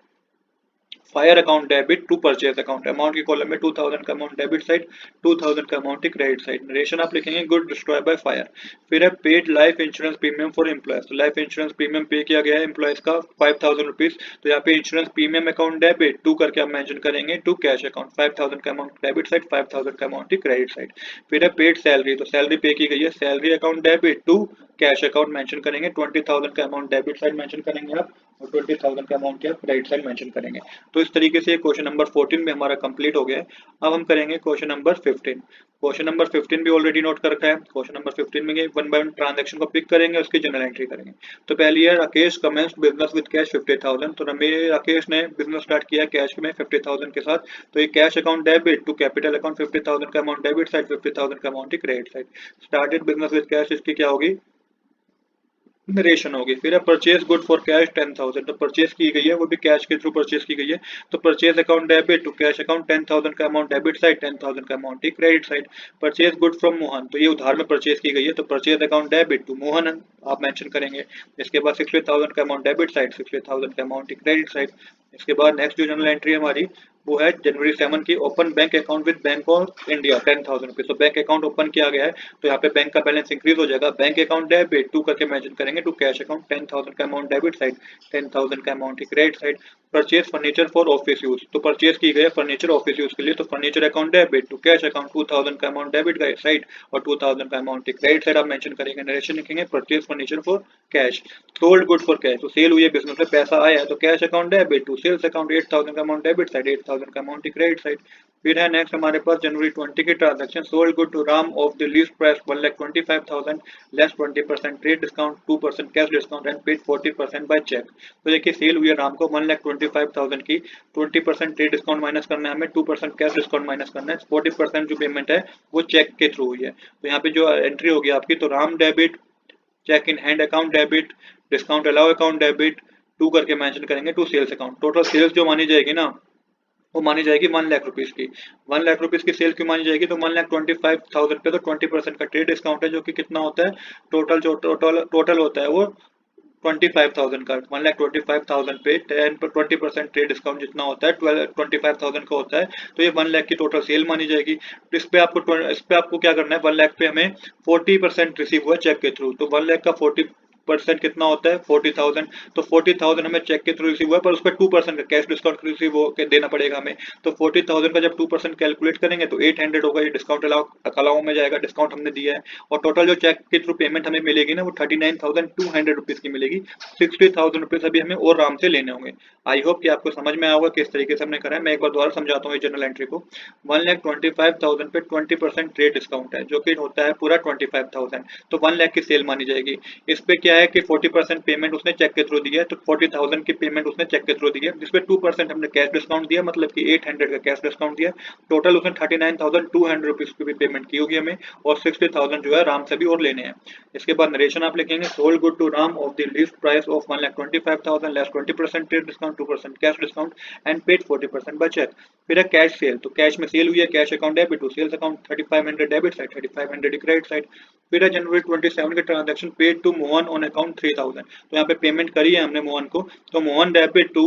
fire account debit to purchase account. Amount की कॉलम में 2,000 का अमाउंट डेबिट साइड, 2,000 का अमाउंट ही क्रेडिट साइड। नरेशन आप लिखेंगे गुड डिस्ट्रॉय बाय फायर। फिर है paid life insurance premium for employees, तो लाइफ इंश्योरेंस प्रीमियम पे किया गया है एम्प्लॉयज का 5,000 रुपीज, तो यहाँ पे insurance premium account debit to करके आप मेंशन करेंगे टू कैश अकाउंट, 5,000 का अमाउंट डेबिट साइड, 5,000 का अमाउंट ही क्रेडिट साइड। फिर है पेड सैलरी, तो सैलरी पे की गई है, salary account debit to cash account mention करेंगे, 20,000 का अमाउंट डेबिट साइड मेंशन करेंगे आप, और 20,000 का अमाउंट क्या क्रेडिट साइड मेंशन करेंगे। तो इस तरीके से क्वेश्चन नंबर 14 में हमारा कंप्लीट हो गया है। अब हम करेंगे क्वेश्चन नंबर 15। क्वेश्चन नंबर 15 भी ऑलरेडी नोट कर रखा है। क्वेश्चन नंबर 15 में वन बाय वन ट्रांजैक्शन को पिक करेंगे, उसकी जनरल एंट्री करेंगे। तो पहली है Rakesh commenced business with cash 50,000, तो राकेश ने बिजनेस स्टार्ट किया कैश में 50,000 के साथ, तो ये cash account debit to capital account, 50,000 का अमाउंट डेबिट साइड, 50,000 का amount credit side. Started business with cash, इसकी क्या होगी, नरेशन होगी। फिर है परचेज गुड फॉर कैश 10,000, तो परचेज की गई है वो भी कैश के थ्रू परचेज की गई है, तो purchase account debit to cash account, 10,000 का अमाउंट डेबिट साइड, 10,000 का अमाउंट ही credit side. Purchase good from Mohan, तो ये उधार में परचेज की गई है, तो purchase account debit to Mohan आप मेंशन करेंगे। इसके बाद 60,000 का अमाउंट डेबिट साइड, 60,000 का अमाउंट ही क्रेडिट साइड। इसके बाद नेक्स्ट जो जनरल एंट्री हमारी वो है जनवरी 7 की, open bank account with bank of India 10,000 rupees, तो बैंक अकाउंट ओपन किया गया है, तो यहाँ पे बैंक का बैलेंस इंक्रीज हो जाएगा, बैंक अकाउंट डेबिट टू करके मेंशन करेंगे टू कैश अकाउंट, 10,000 का अमाउंट डेबिट साइड, 10,000 का amount credit side. Purchase furniture for office use, तो परचेज की गई फर्नीचर ऑफिस यूज के लिए, तो furniture account debit to cash account, 2,000 का अमाउंट डेबिट साइड और 2,000 का अमाउंट क्रेडिट साइड आप मेंशन करेंगे। नरेशन लिखेंगे purchase furniture for cash. Sold good for cash, तो सेल हुई है बिजनेस में पैसा आया है, तो cash account debit to sales account, 8,000 का अमाउंट डेबिट साइड, 8,000 का अमाउंट क्रेडिट साइड। फिर है नेक्स्ट हमारे पास जनवरी 20 की transaction, sold good to Ram of the list price 1,25,000 less 20% trade discount, 2% cash discount and paid 40% by cheque. तो देखिए सेल हुई है राम को 1,25,000 की, 20% ट्रेड डिस्काउंट माइनस करना है हमें, 2% कैश डिस्काउंट माइनस करना है, 40% जो पेमेंट है वो चेक के थ्रू हुई है। तो यहाँ पे जो एंट्री होगी आपकी, तो Ram debit, cheque in hand account debit, discount allow account debit to करके मेंशन करेंगे to sales account. Total sales जो मानी जाएगी ना वो मानी जाएगी 1,00,000 रुपीज की। 1,00,000 रुपीज की सेल क्यों मानी जाएगी, तो 1,25,000 पे तो 20% का ट्रेड डिस्काउंट है, जो कि कितना होता है, टोटल होता है वो 25,000 का। 1,25,000 पे 20% ट्रेड डिस्काउंट जितना होता है 25,000 का होता है, तो ये 1,00,000 की टोटल सेल मानी जाएगी। तो इस पे आपको क्या करना है, 1,00,000 पे हमें 40% रिसीव हुआ चेक के थ्रू, तो 1,00,000 का 40% कितना होता है 40,000, तो 40,000 हमें चेक के थ्रू रिसीव हुआ, पर उस पर 2% का कैश डिस्काउंट रिसीव हो के देना पड़ेगा हमें, तो 40,000 का जब 2% कैलकुलेट करेंगे तो 800 होगा, ये डिस्काउंट अलाउ में जाएगा, डिस्काउंट हमने दिया है। और टोटल जो चेक के थ्रू पेमेंट हमें मिलेगी ना वो 39,200 रुपीज की मिलेगी। 60,000 रुपीज अभी हमें और आराम से लेने होंगे। आई होप कि आपको समझ में आएगा किस तरीके से हमने करा है। मैं एक बार दोबारा समझाता हूँ जनरल एंट्री को। 1,25,000 पे 20% ट्रेड डिस्काउंट है, जो कि होता है पूरा 25,000, तो 1,00,000 की सेल मानी जाएगी। इस पे क्या क्या है कि 40% पेमेंट उसने चेक के थ्रू दी है, तो 40,000 की पेमेंट उसने चेक के थ्रू दी है, जिसपे 2% हमने कैश डिस्काउंट दिया, मतलब कि 800 का कैश डिस्काउंट दिया। टोटल उसने 39,200 रुपीज की भी पेमेंट की होगी हमें, और 60,000 जो है राम से भी और लेने हैं। इसके बाद नरेशन आप लिखेंगे, sold good to Ram of the list price of 1,25,000 less 20% trade discount, 2% cash discount and paid 40% by cheque. फिर है कैश सेल, तो कैश में सेल हुई है, cash account debit to sales account, 3500 debit side, 3500 credit side. फिर है जनवरी 27 के transaction paid to Mohan on account 3000, तो यहाँ पे पेमेंट करी है हमने मोहन को, तो Mohan debit to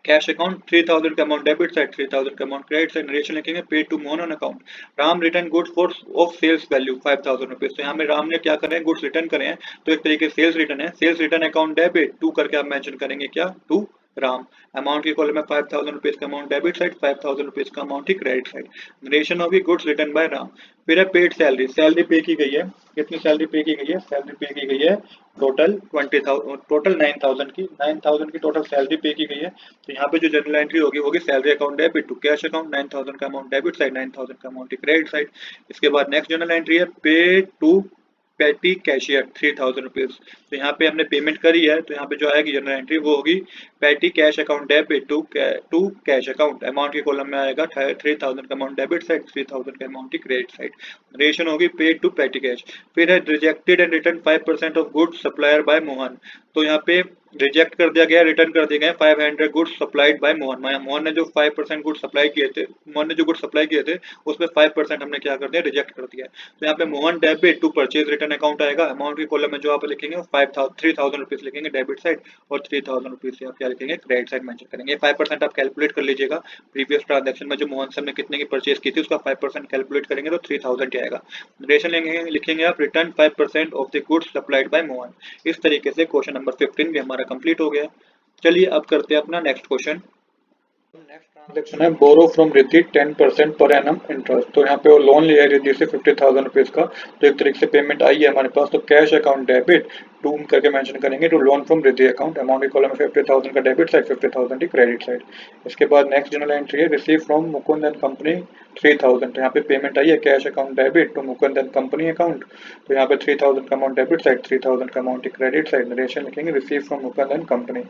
cash account 3000 का अमाउंट डेबिट साइड, 3000 का अमाउंट क्रेडिट साइड। नरेशन लिखेंगे paid to Mohan on account. Ram return goods for of sales value 5000 rupees, तो यहाँ में राम ने क्या करे हैं, गुड्स रिटर्न करे हैं, तो एक तरीके से सेल्स रिटर्न है। Sales return account debit to करके आप मेंशन करेंगे क्या, टू राम। अमाउंट की कॉलम में 5000 रुपीज का अमाउंट डेबिट साइड, 5000 रुपीज का अमाउंट ही क्रेडिट साइड। नरेशन होगी गुड्स रिटर्न बाय राम। फिर है पेड सैलरी, सैलरी पे की गई है, कितनी सैलरी पे की गई है, सैलरी पे की गई है टोटल 20,000, टोटल 9,000 की, 9,000 की टोटल सैलरी पे की गई है। तो यहाँ पे जो जनरल एंट्री होगी वो होगी salary account debit to cash account, 9,000 का अमाउंट डेबिट साइड, 9,000 का अमाउंट क्रेडिट साइड। इसके बाद नेक्स्ट जनरल एंट्री है पे टू पेटी कैशियर 3,000 रुपीज, तो यहाँ पे हमने पेमेंट करी है, तो यहाँ पे जो आएगी जनरल एंट्री वो होगी petty cash account debit to cash account. Amount की कॉलम में आएगा 3,000 का अमाउंट डेबिट साइड, 3,000 का अमाउंट क्रेडिट साइड। रेशन होगी पेड टू पेटी कैश। फिर है rejected and return 5% of goods supplier by Mohan, तो यहाँ पे रिजेक्ट कर दिया गया, रिटर्न कर दिए गए 500 goods supplied by Mohan. Mohan ने जो 5% गुड्स सप्लाई किए थे, मोहन ने जो गुड्स सप्लाई किए थे उसमें 5% हमने क्या कर दिया, रिजेक्ट कर दिया। तो यहाँ पे Mohan debit to purchase return account आएगा। अमाउंट की कॉलम में जो आप लिखेंगे 3,000 रुपीज लिखेंगे डेबिट साइड, और 3,000 रुपीज से आप क्या लिखेंगे, क्रेडिट साइड मेंशन करेंगे। 5% आप कैलकुलेट कर लीजिएगा, प्रीवियस ट्रांजेक्शन में जो मोहन से हमने कितने की परचेज की थी उसका 5% कैलकुलेट करेंगे तो 3,000 आएगा। रेशन लिखेंगे आप return 5% of the goods supplied by Mohan. इस तरीके से क्वेश्चन नंबर 15 भी हमारा कंप्लीट हो गया। चलिए अब करते हैं अपना नेक्स्ट क्वेश्चन। नेक्स्ट ट्रांजेक्शन है borrow from Riddhi 10% per annum interest, तो यहाँ पे वो लोन लिया है रिद्धि से 50,000 रुपीज का, तो एक तरीके से पेमेंट आई है हमारे पास, तो कैश अकाउंट डेबिट टू करके मेंशन करेंगे to loan from Riddhi account. Amount की कॉलम में 50,000 का डेबिट साइड, 50,000 की क्रेडिट साइड। इसके बाद नेक्स्ट जनरल एंट्री है receive from Mukund and company 3,000, तो यहाँ पे पेमेंट आई है cash account debit to Mukund and company account, तो यहाँ पे 3,000 का अमाउंट डेबिट साइड, 3,000 का अमाउंट क्रेडिट साइड। नरेशन लिखेंगे receive from Mukund and company.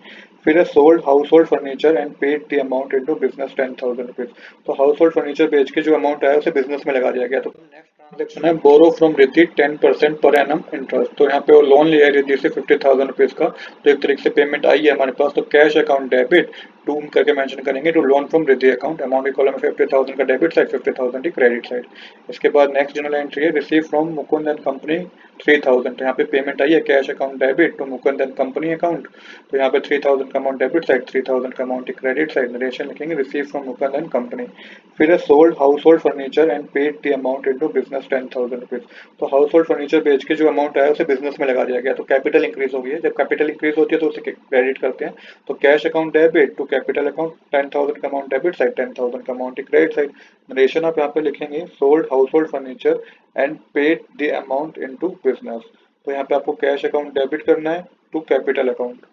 फिर है sold house hold furniture and paid the amount into business 10,000 rupees, तो हाउस होल्ड फर्नीचर बेच के जो अमाउंट आया उसे बिजनेस में लगा दिया गया। तो नेक्स्ट ट्रांजेक्शन है borrow from Riddhi 10% per annum interest, तो यहाँ पे वो लोन लिया है रिद्धि से 50,000 रुपीज का, तो एक तरीके से पेमेंट आई है हमारे पास, तो कैश अकाउंट डेबिट टू करके मेंशन करेंगे to loan from Riddhi account. Amount की कॉलम में 50,000 का डेबिट साइड, 50,000 की क्रेडिट साइड। इसके बाद नेक्स्ट जनरल एंट्री है receive from Mukund and company 3,000, तो यहाँ पे पेमेंट आई है cash account debit to Mukund and company account, तो यहाँ पे 3,000 का अमाउंट डेबिट साइड, 3,000 का अमाउंट क्रेडिट साइड। नरेशन लिखेंगे receive from Mukund and company. फिर है sold house hold furniture and paid the amount into business 10,000 rupees, तो हाउस होल्ड फर्नीचर बेच के जो अमाउंट आया उसे बिजनेस में लगा दिया गया, तो कैपिटल इंक्रीज हो गई है। जब कैपिटल इंक्रीज होती है तो उसे क्रेडिट करते हैं, तो cash account debit to capital account 10,000 का अमाउंट डेबिट साइड, 10,000 का अमाउंट क्रेडिट साइड। नरेशन आप यहाँ पे लिखेंगे sold house hold furniture and paid the amount into business, तो यहाँ पे आपको कैश अकाउंट डेबिट करना है टू कैपिटल अकाउंट।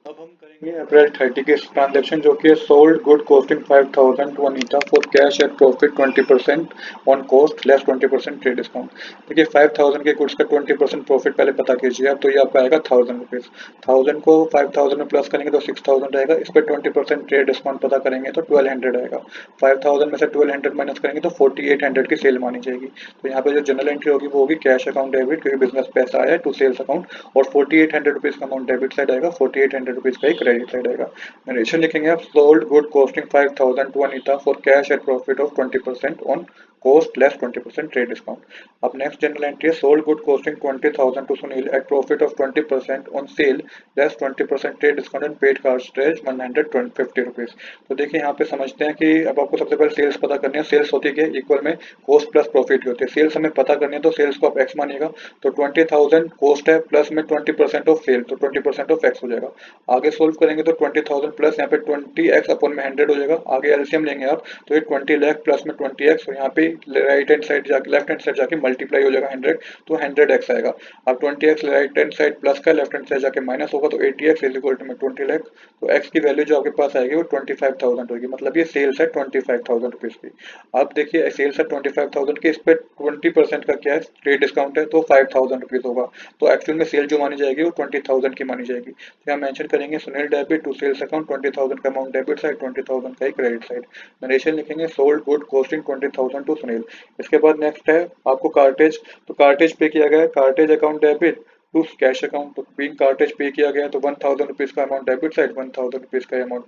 अब हम करेंगे अप्रैल 30 के ट्रांजेक्शन, जो कि sold good costing 5,000 to Anita for cash at profit 20% on cost less 20% trade discount. देखिए 5,000 के गुड्स का 20% प्रॉफिट पहले पता कीजिए आप, तो ये आपका आएगा 1,000 रुपीज। 1,000 को 5,000 में प्लस करेंगे तो 6,000 आएगा, इस पर 20% ट्रेड डिस्काउंट पता करेंगे तो 1,200 आएगा। 5,000 में से 1,200 माइनस करेंगे तो 4,800 की सेल मानी जाएगी। तो यहाँ पे जो जनरल एंट्री होगी वो होगी कैश अकाउंट डेबिट, क्योंकि बिजनेस पैसा आया टू सेल्स अकाउंट, और 4,800 रुपीज का अमाउंट डेबिट साइड आएगा, 4,800 रुपीज का ही क्रेडिट साइड आएगा। नरेशन लिखेंगे आप sold good costing 5,000 to Anita for cash at profit of 20% on cost less 20% trade discount. अब नेक्स्ट जनरल एंट्री है sold good costing 20,000 to Sunil at profit of 20% on sale less 20% trade discount and paid cartage 150 rupees. तो देखिए यहाँ पे समझते हैं कि अब आपको सबसे पहले सेल्स पता करनी है। सेल्स होती है इक्वल में कॉस्ट प्लस प्रॉफिट की होती है। सेल्स हमें पता करनी है तो सेल्स को आप एक्स मानिएगा, तो 20,000 कॉस्ट है प्लस में 20% ऑफ सेल, तो 20% ऑफ एक्स हो जाएगा। आगे सोल्व करेंगे तो 20,000 प्लस यहाँ पे 20x अपॉन में 100 हो जाएगा। आगे एलसीएम लेंगे आप तो ये 20 लाख प्लस में 20x, और यहाँ पे राइट हैंड साइड जाके लेफ्ट हैंड साइड जाके मल्टीप्लाई हो जाएगा 100, तो 100x आएगा। अब 20x right hand side plus का लेफ्ट हैंड साइड जाके माइनस होगा, तो 80x is equal to 20 lakh. तो x की वैल्यू जो आपके पास आएगी वो 25,000 होगी, मतलब ये सेल्स है 25,000 रुपीज की। अब देखिए सेल्स है 25,000 की, इस पे 20% का क्या है, ट्रेड डिस्काउंट है, तो 5,000 रुपीज होगा। तो एक्चुअल में सेल जो मानी जाएगी वो 20,000 की मानी जाएगी। तो यहाँ मेंशन करेंगे Sunil debit to sales account 20,000 का अमाउंट डेबिट साइड, 20,000 का ही क्रेडिट साइड। नरेशन लिखेंगे sold good costing 20,000 to Sunil. इसके बाद नेक्स्ट है आपको कार्टेज, तो कार्टेज पे किया गया है, cartage account debit to cash account, तो बीइंग कार्टेज पे किया गया तो 1,000 रुपीज का अमाउंट डेबिट साइड, 1,000 रुपीज का अमाउंट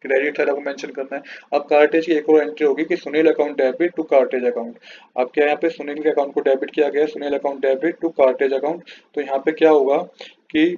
क्रेडिट साइड आपको मेंशन करना है। अब कार्टेज की एक और एंट्री होगी कि Sunil account debit to cartage account. अब क्या यहाँ पे सुनील के अकाउंट को डेबिट किया गया, Sunil account debit to cartage account. तो यहाँ पे क्या होगा कि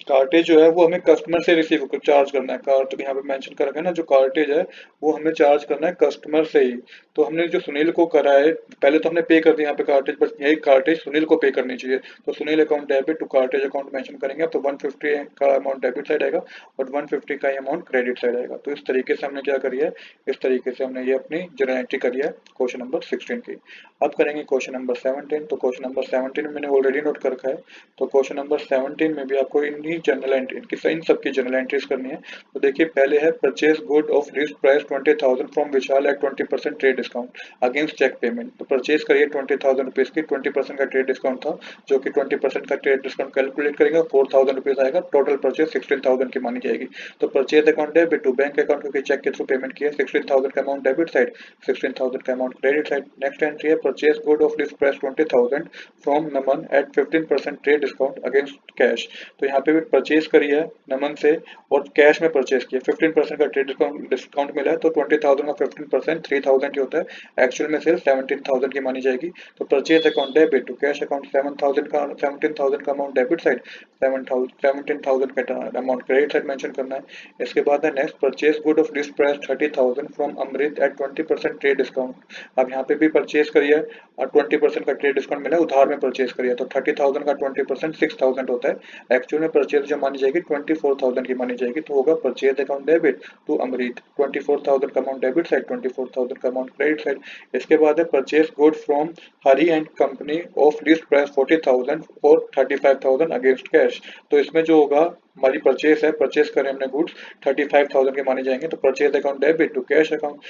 कार्टेज जो है वो हमें कस्टमर से रिसीव चार्ज करना है। तो यहाँ पे मेंशन कर रखा है ना, जो कार्टेज है वो हमें चार्ज करना है कस्टमर से ही। तो हमने जो सुनील को करा है, पहले तो हमने पे कर दिया यहाँ पे कार्टेज, बस यही कार्टेज सुनील को पे करनी चाहिए। तो Sunil account debit to cartage account mention करेंगे, तो 150 का अमाउंट डेबिट साइड आएगा और 150 का अमाउंट क्रेडिट साइड आएगा। तो इस तरीके से हमने क्या करी है, इस तरीके से हमने ये अपनी जर्नल एंट्री करी है क्वेश्चन नंबर 16 की। अब करेंगे क्वेश्चन नंबर 17। तो क्वेश्चन नंबर 17 में मैंने ऑलरेडी नोट कर रखा है। तो क्वेश्चन नंबर 17 में भी आपको इन्हीं जर्नल एंट्री इन सबकी जर्नल एंट्रीज करनी है। तो देखिए पहले है purchase good of list price 20,000 from Vishal at 20% trade discount against cheque payment. तो परचेज करिए 20,000 रुपीज की, 20% का ट्रेड डिस्काउंट था, जो कि 20% का ट्रेड डिस्काउंट कैलकुलेट करेंगे 4,000 रुपीज आएगा, टोटल परचेज 16,000 की मानी जाएगी। तो purchase account debit to bank account, क्योंकि चेक के थ्रू पेमेंट किया, 16,000 का अमाउंट डेबिट साइड, 16,000 का amount credit side. Next entry है purchase good of list price 20,000 from Naman at 15% trade discount against cash. तो यहाँ पे भी परचेज करी है नमन से और कैश में परचेज किया, 15% का ट्रेड डिस्काउंट मिला है, तो 20,000 का 15% 3,000 होता है, एक्चुअल में सिर्फ 17,000 की मानी जाएगी। तो purchase account debit to cash account 7,000 का 17,000 का अमाउंट डेबिट साइड, 17,000 का अमाउंट क्रेडिट साइड मेंशन करना है। इसके बाद है next purchase good of list price 30,000 from Amrit at 20% trade discount. अब यहाँ पे भी परचेज करिए और 20% का ट्रेड डिस्काउंट मिला है, उधार में परचेज करिए, तो 30,000 का 20% 6,000 होता है, एक्चुअल में परचेज जो मानी जाएगी 24,000 की मानी जाएगी। तो होगा परचेज अकाउंट डेबिट टू अमृत 24,000 का अमाउंट डेबिट साइड, 24,000 का अमाउंट क्रेडिट साइड। इसके बाद है purchase good from Hari and company of list price 40,000 और 35,000 अगेंस्ट कैश। तो इसमें जो होगा हमारी परचेज है, परचेज करें हमने गुड्स 35,000 के माने जाएंगे, तो purchase account debit to cash account.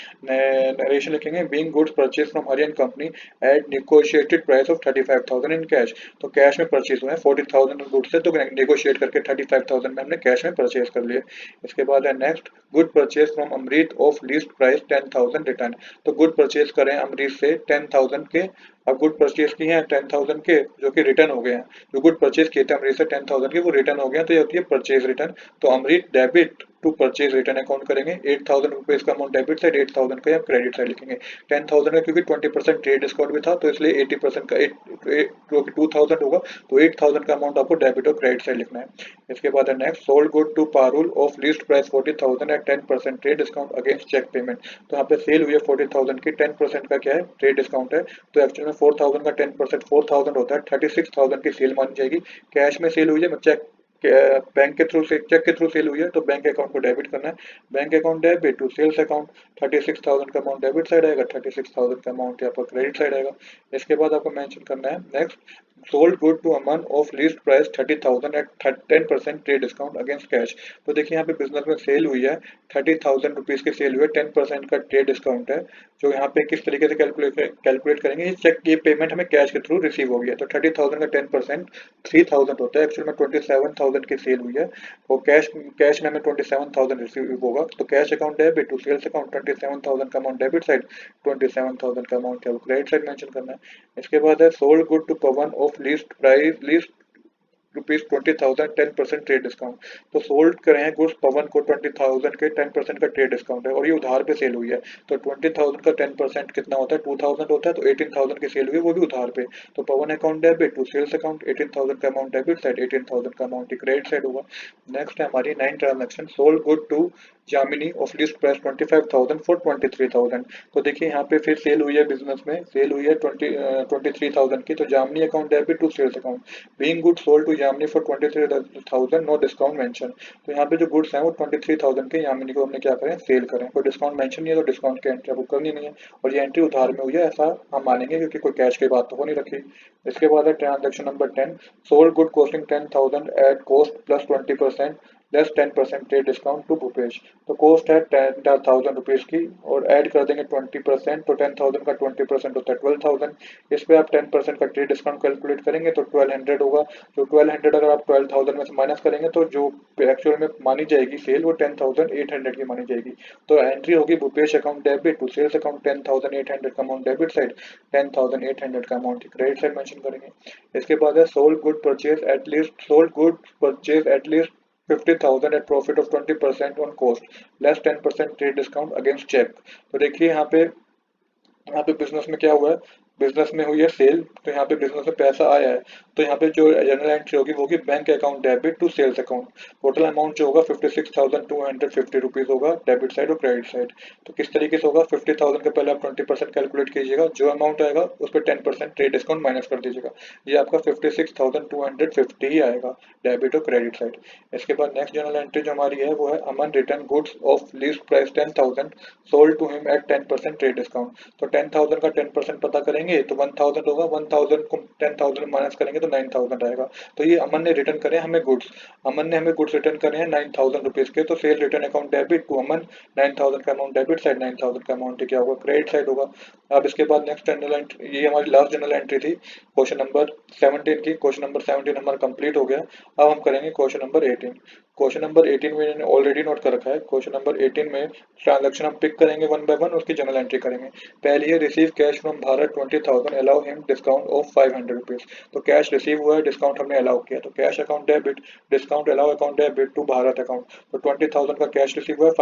Narration लिखेंगे being goods purchase from Hari and company at negotiated price of 35,000 in cash. तो कैश में परचेज हुआ है 40,000 गुड्स से, तो नेगोशिएट करके 35,000 में हमने कैश में परचेज कर लिया। इसके बाद है next good purchase from Amrit of list price 10,000 return. तो गुड परचेज करें अमृत से 10,000 के, अब गुड परचेज किए हैं 10,000 के जो कि रिटर्न हो गए हैं, जो गुड परचेज किए थे अमृत से 10,000 के वो रिटर्न हो गया, तो ये होती है परचेज रिटर्न। तो Amrit debit to purchase return account करेंगे, 8,000 रुपीज का अमाउंट डेबिट साइड, 8,000 का क्रेडिट साइड लिखेंगे। 10,000 का क्योंकि 20% ट्रेड डिस्काउंट भी था, तो इसलिए 80% का 2,000 होगा, तो 8,000 का अमाउंट आपको डेबिट और क्रेडिट साइड लिखना है। इसके बाद है next sold good to Parul of list price 40,000 at 10% trade discount against cheque payment. तो यहाँ पे सेल हुई है 40,000 की, 10% का क्या है ट्रेड डिस्काउंट है, तो एक्चुअल में 4,000 का 10% 4,000 होता है, 36,000 की सेल मानी जाएगी। कैश में सेल हुई है, चेक बैंक के थ्रू से चेक के थ्रू सेल हुई है, तो बैंक अकाउंट को डेबिट करना है, bank account debit to sales account, 36,000 का अमाउंट डेबिट साइड आएगा, 36,000 का अमाउंट यहाँ पर क्रेडिट साइड आएगा। इसके बाद आपको मेंशन करना है next sold good to Aman of list price 30,000 at 10% trade discount against cash. तो देखिए यहाँ पे बिजनेस में सेल हुई है 30,000 रुपीज की सेल हुई है, 10% का ट्रेड डिस्काउंट है, जो यहाँ पे किस तरीके से कैलकुलेट करेंगे, ये चेक ये पेमेंट हमें कैश के थ्रू रिसीव हो गया, तो 30,000 का 10% 3,000 होता है, एक्चुअल में 27,000 की सेल हुई है, और कैश में हमें 27,000 रिसीव होगा। तो cash account debit to sales account 27,000 का अमाउंट डेबिट साइड, 27,000 का अमाउंट है वो क्रेडिट साइड मेंशन करना है। इसके बाद है sold good to Pawan of list price list ₹20,000 10% trade discount. तो सोल्ड करे हैं गुड्स पवन को 20,000 के 10% का ट्रेड डिस्काउंट है, और ये उधार पे सेल हुई है, तो 20,000 का 10% कितना होता है 2,000 होता है, तो 18,000 की सेल हुई है वो भी उधार पे। तो Pawan account debit to sales account 18,000 का अमाउंट डेबिट साइड, 18,000 का अमाउंट क्रेडिट साइड होगा। नेक्स्ट है हमारी 9 transaction sold good to Jamini of list price 25,000 for 23,000। तो देखिए यहाँ पे फिर सेल हुई है, बिजनेस में सेल हुई है 23,000 की, तो Jamini account debit to sales account being good sold to Yamini for 23,000 no discount mention. तो यहाँ पे जो गुड्स हैं वो 23,000 के यामिनी को हमने क्या करें, सेल करें। कोई डिस्काउंट मेंशन नहीं है तो डिस्काउंट की एंट्री आपको करनी नहीं है, और ये एंट्री उधार में हुई है ऐसा हम मानेंगे क्योंकि कोई कैश की बात तो हो नहीं रखी। इसके बाद है transaction number 10, sold good costing 10,000 at cost plus 20% less 10% trade discount to Bhupesh. तो कॉस्ट है 10,000 रुपीज की और ऐड कर देंगे 20%, तो 10,000 का 20% होता है 12,000। इस पे आप 10% का ट्रेड डिस्काउंट कैलकुलेट करेंगे तो 1200 होगा। जो 1200 अगर आप 12,000 में से माइनस करेंगे तो जो एक्चुअल में मानी जाएगी सेल वो 10,800 की मानी जाएगी। तो एंट्री होगी Bhupesh account debit to sales account 10,800 का अमाउंट डेबिट साइड, 10,800 का अमाउंट क्रेडिट साइड मेंशन करेंगे। इसके बाद है sold good purchase at least 50,000 at profit of 20% on cost, less 10% trade discount against check। तो देखिए यहाँ पे बिजनेस में क्या हुआ है, बिजनेस में हुई है सेल, तो यहाँ पे बिजनेस में पैसा आया है, तो यहाँ पे जो जनरल एंट्री होगी वो होगी bank account debit to sales account. Total amount जो होगा 56,250 रुपीज होगा डेबिट साइड और क्रेडिट साइड। तो किस तरीके से होगा, 50,000 के पहले आप 20% कैलकुलेट कीजिएगा, जो अमाउंट आएगा उस पर 10% ट्रेड डिस्काउंट माइनस कर दीजिएगा, ये आपका 56,250 ही आएगा डेबिट और क्रेडिट साइड। इसके बाद नेक्स्ट जनरल एंट्री जो हमारी है वो है Aman return goods of list price 10,000 sold to him at 10% trade discount. तो 10,000 का 10% पता करेंगे तो 1,000 होगा, 1,000 को 10,000 माइनस करेंगे तो 9,000 आएगा। तो ये अमन ने रिटर्न करे हमें गुड्स, अमन ने हमें गुड्स रिटर्न करे हैं 9,000 रुपीज के, तो sale return account debit to Aman 9,000 का अमाउंट डेबिट साइड, 9,000 का अमाउंट क्या होगा, क्रेडिट साइड होगा। अब इसके बाद नेक्स्ट जनरल एंट्री, ये हमारी लास्ट जनरल एंट्री थी क्वेश्चन नंबर 17 की। क्वेश्चन नंबर 17 हमारा कंप्लीट हो गया। अब हम करेंगे क्वेश्चन नंबर 18। क्वेश्चन नंबर 18 में मैंने ऑलरेडी नोट कर रखा है। क्वेश्चन नंबर 18 में ट्रांजैक्शन हम पिक करेंगे वन बाय वन, उसकी जनरल एंट्री करेंगे। पहली है receive cash from Bharat 20,000 allow him discount of 500 rupees. तो कैश रिसीव हुआ है, डिस्काउंट हमने अलाउ किया, तो cash account debit discount allow account debit to Bharat account. तो 20,000 का कैश रिसीव हुआ है,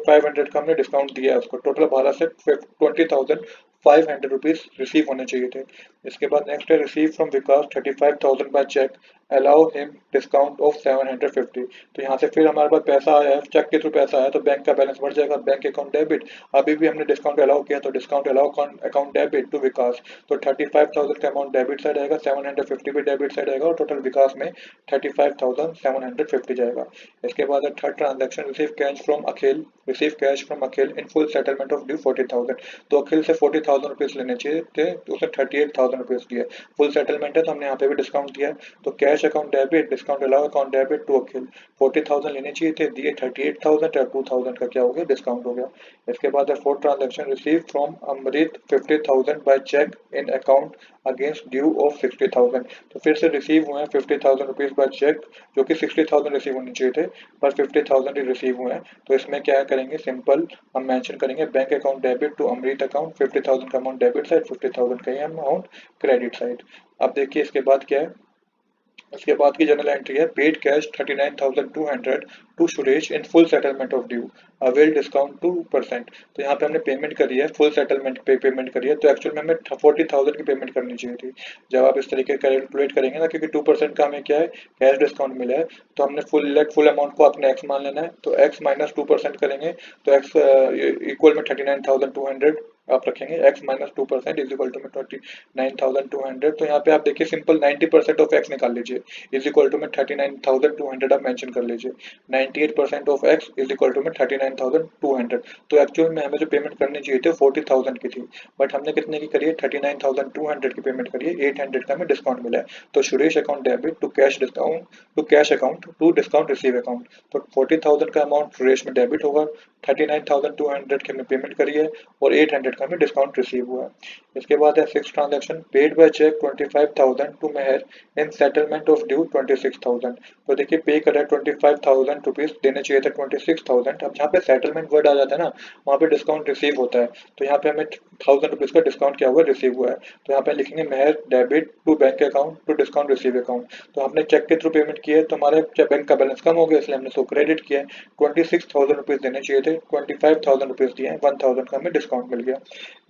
500 का हमने डिस्काउंट दिया है उसको, टोटल भारत से 20,500 रुपीज रिसीव होने चाहिए थे। इसके बाद नेक्स्ट है receive from Vikas 35,000 by cheque allow him discount of 750। तो यहाँ से फिर हमारे पास पैसा आया है, चेक के थ्रू पैसा आया तो बैंक का बैलेंस बढ़ जाएगा, बैंक अकाउंट डेबिट। अभी भी हमने डिस्काउंट अलाउ किया तो discount allow account debit to Vikas. तो 35,000 का अमाउंट डेबिट साइड आएगा, 750 भी डेबिट साइड आएगा और टोटल विकास में 35,750 जाएगा। इसके बाद third transaction receive cash from Akhil in full settlement of due 40,000। तो अखिल से 40,000 रुपीज लेने चाहिए थे तो उसने 38,000 रुपीज दिए, फुल सेटलमेंट है तो हमने यहाँ पे भी डिस्काउंट दिया है। तो cash account debit discount allow account debit to Akhil, 40,000 लेने चाहिए थे, दिए 38,000 और 2,000 का क्या हो गया, डिस्काउंट हो गया। इसके बाद है fourth transaction receive from Amrit 50,000 by cheque in account against due of 60,000। तो फिर से रिसीव हुए हैं 50,000 रुपीज बाय चेक, जो कि 60,000 रिसीव होने चाहिए थे पर 50,000 ही रिसीव हुए हैं। तो इसमें क्या करेंगे, सिंपल हम मेंशन करेंगे bank account debit to Amrit account, 50,000 का अमाउंट डेबिट साइड, 50,000 का ही अमाउंट क्रेडिट साइड। अब देखिए इसके बाद क्या है, इसके बाद की जनरल एंट्री है paid cash 39,200 to Suresh in full settlement of due avail discount 2%। तो यहाँ पे हमने पेमेंट करी है, फुल सेटलमेंट पे पेमेंट करी है, तो एक्चुअल में हमें 40,000 की पेमेंट करनी चाहिए थी। जब आप इस तरीके कैलकुलेट करेंगे ना, क्योंकि 2% का हमें क्या है कैश डिस्काउंट मिला है, तो हमने फुल अमाउंट को अपने एक्स मान लेना है। तो एक्स माइनस 2% करेंगे तो एक्स इक्वल में 39,200 आप रखेंगे, x minus 2% is equal to में 39,200। तो यहाँ पे आप देखिए सिंपल 90% ऑफ x निकाल लीजिए, इज इक्वल टू में 39,200 आप मेंशन कर लीजिए। 98% of x is equal to में 39,200। तो एक्चुअल में हमें जो पेमेंट करनी चाहिए थी 40,000 की थी, बट हमने कितने की करी है, 39,200 की पेमेंट करी है, 800 का हमें डिस्काउंट मिला है। तो Suresh account debit to cash account to discount receive account. तो 40,000 का अमाउंट सुरेश में डेबिट होगा, 39,200 की हमने पेमेंट करी है और 800 का हमें डिस्काउंट रिसीव हुआ है। इसके बाद है six transaction paid by cheque 25,000 to Mehar in settlement of due 26,000। तो देखिए पे करा है 25,000 रुपीज, देने चाहिए था 26,000। अब जहाँ पे सेटलमेंट वर्ड आ जाता है ना, वहाँ पे डिस्काउंट रिसीव होता है, तो यहाँ पे हमें 1,000 रुपीज का डिस्काउंट क्या हुआ, रिसीव हुआ है। तो यहाँ पे लिखेंगे Mehar debit to bank account to discount receive account. तो हमने चेक के थ्रू पेमेंट किया है तो हमारे बैंक का बैलेंस कम हो गया, इसलिए हमने उसको क्रेडिट किया है। 26,000 रुपीज देने चाहिए थे, 25,000 रुपीज दिए हैं, 1,000 का हमें डिस्काउंट मिल गया।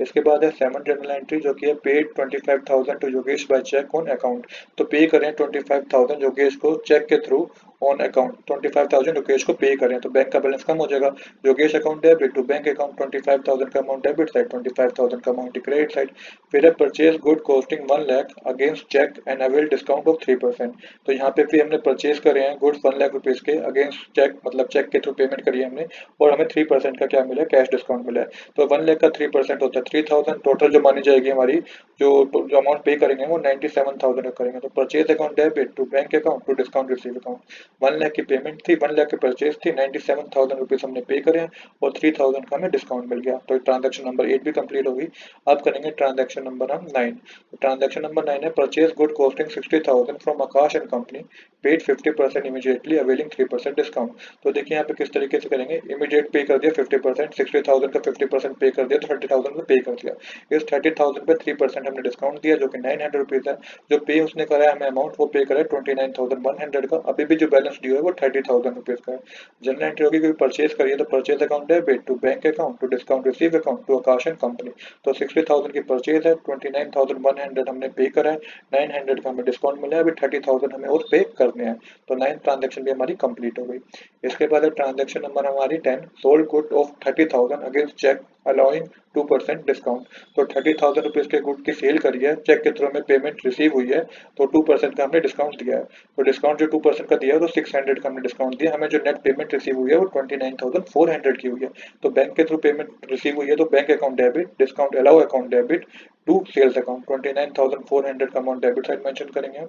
इसके बाद है सेवन जनरल एंट्री जो कि है paid 25,000 to Yogesh by cheque on account. तो पे करें 25,000 योगेश को चेक के थ्रू ऑन अकाउंट 25,000 योगेश को पे करें, तो बैंक का बैलेंस कम हो जाएगा। Yogesh account debit to bank account 25,000 का अमाउंट डेबिट साइड, 25,000 का अमाउंट क्रेडिट साइड। फिर है purchase good costing 1 lakh against cheque and avail discount of 3%। तो यहाँ पे भी हमने परचेज करे हैं गुड्स 1 लाख रुपीज के अगेंस्ट चेक, मतलब चेक के थ्रू पेमेंट करी है हमने, और हमें 3% का क्या मिला है, कैश डिस्काउंट मिला है। तो 1 लाख का 3% होता है 3,000, टोटल जो मानी जाएगी हमारी, जो अमाउंट पे करेंगे वो 97,000 का करेंगे। तो purchase account debit to bank account to discount receive account, 1 lakh की पेमेंट थी, 1 लाख की परचेज थी, 97,000 रुपीज हमने पे करे हैं और 3,000 का हमें डिस्काउंट मिल गया। तो ट्रांजेक्शन नंबर 8 भी कंप्लीट होगी। अब करेंगे ट्रांजेक्शन नंबर हम 9। ट्रांजेक्शन नंबर 9 है purchase good costing 60,000 from Akash and company, paid 50% immediately availing 3% discount. तो देखिए यहाँ पे किस तरीके से करेंगे, इमीडिएट पे कर दिया 50%, 60,000 का 50% पे कर दिया तो 30,000 पे कर दिया। इस 30,000 पे 3% हमने डिस्काउंट दिया जो कि 900 रुपीज है। जो पे उसने करा है हमें अमाउंट, वो पे करा है 29,100 का। अभी भी जो बैलेंस ड्यू है वो 30,000 रुपीज का है। जनरल एंट्री होगी कोई परचेज करिए तो purchase account debit to bank account to discount receive account to Akash and company. तो 60,000 की परचेज है, 29,100 हमने पे करा है, 900 का हमें डिस्काउंट मिला है, अभी 30,000 हमें और पे करने हैं। तो 9 ट्रांजेक्शन भी हमारी कंप्लीट हो गई। इसके बाद है ट्रांजेक्शन नंबर हमारी 10, sold good of 30,000 against cheque allowing 2% discount. तो 30,000 रुपीज के गुड की सेल करी है, चेक के थ्रू में पेमेंट रिसीव हुई है, तो 2% का हमने डिस्काउंट दिया है। तो डिस्काउंट जो 2% का दिया है तो 600 का हमने डिस्काउंट दिया। हमें जो नेट पेमेंट रिसीव हुई है वो 29,400 की हुई है। तो बैंक के थ्रू पेमेंट रिसीव हुई है तो bank account debit, discount allow account debit to sales account, 29,400 का अमाउंट डेबिट साइड मेंशन करेंगे।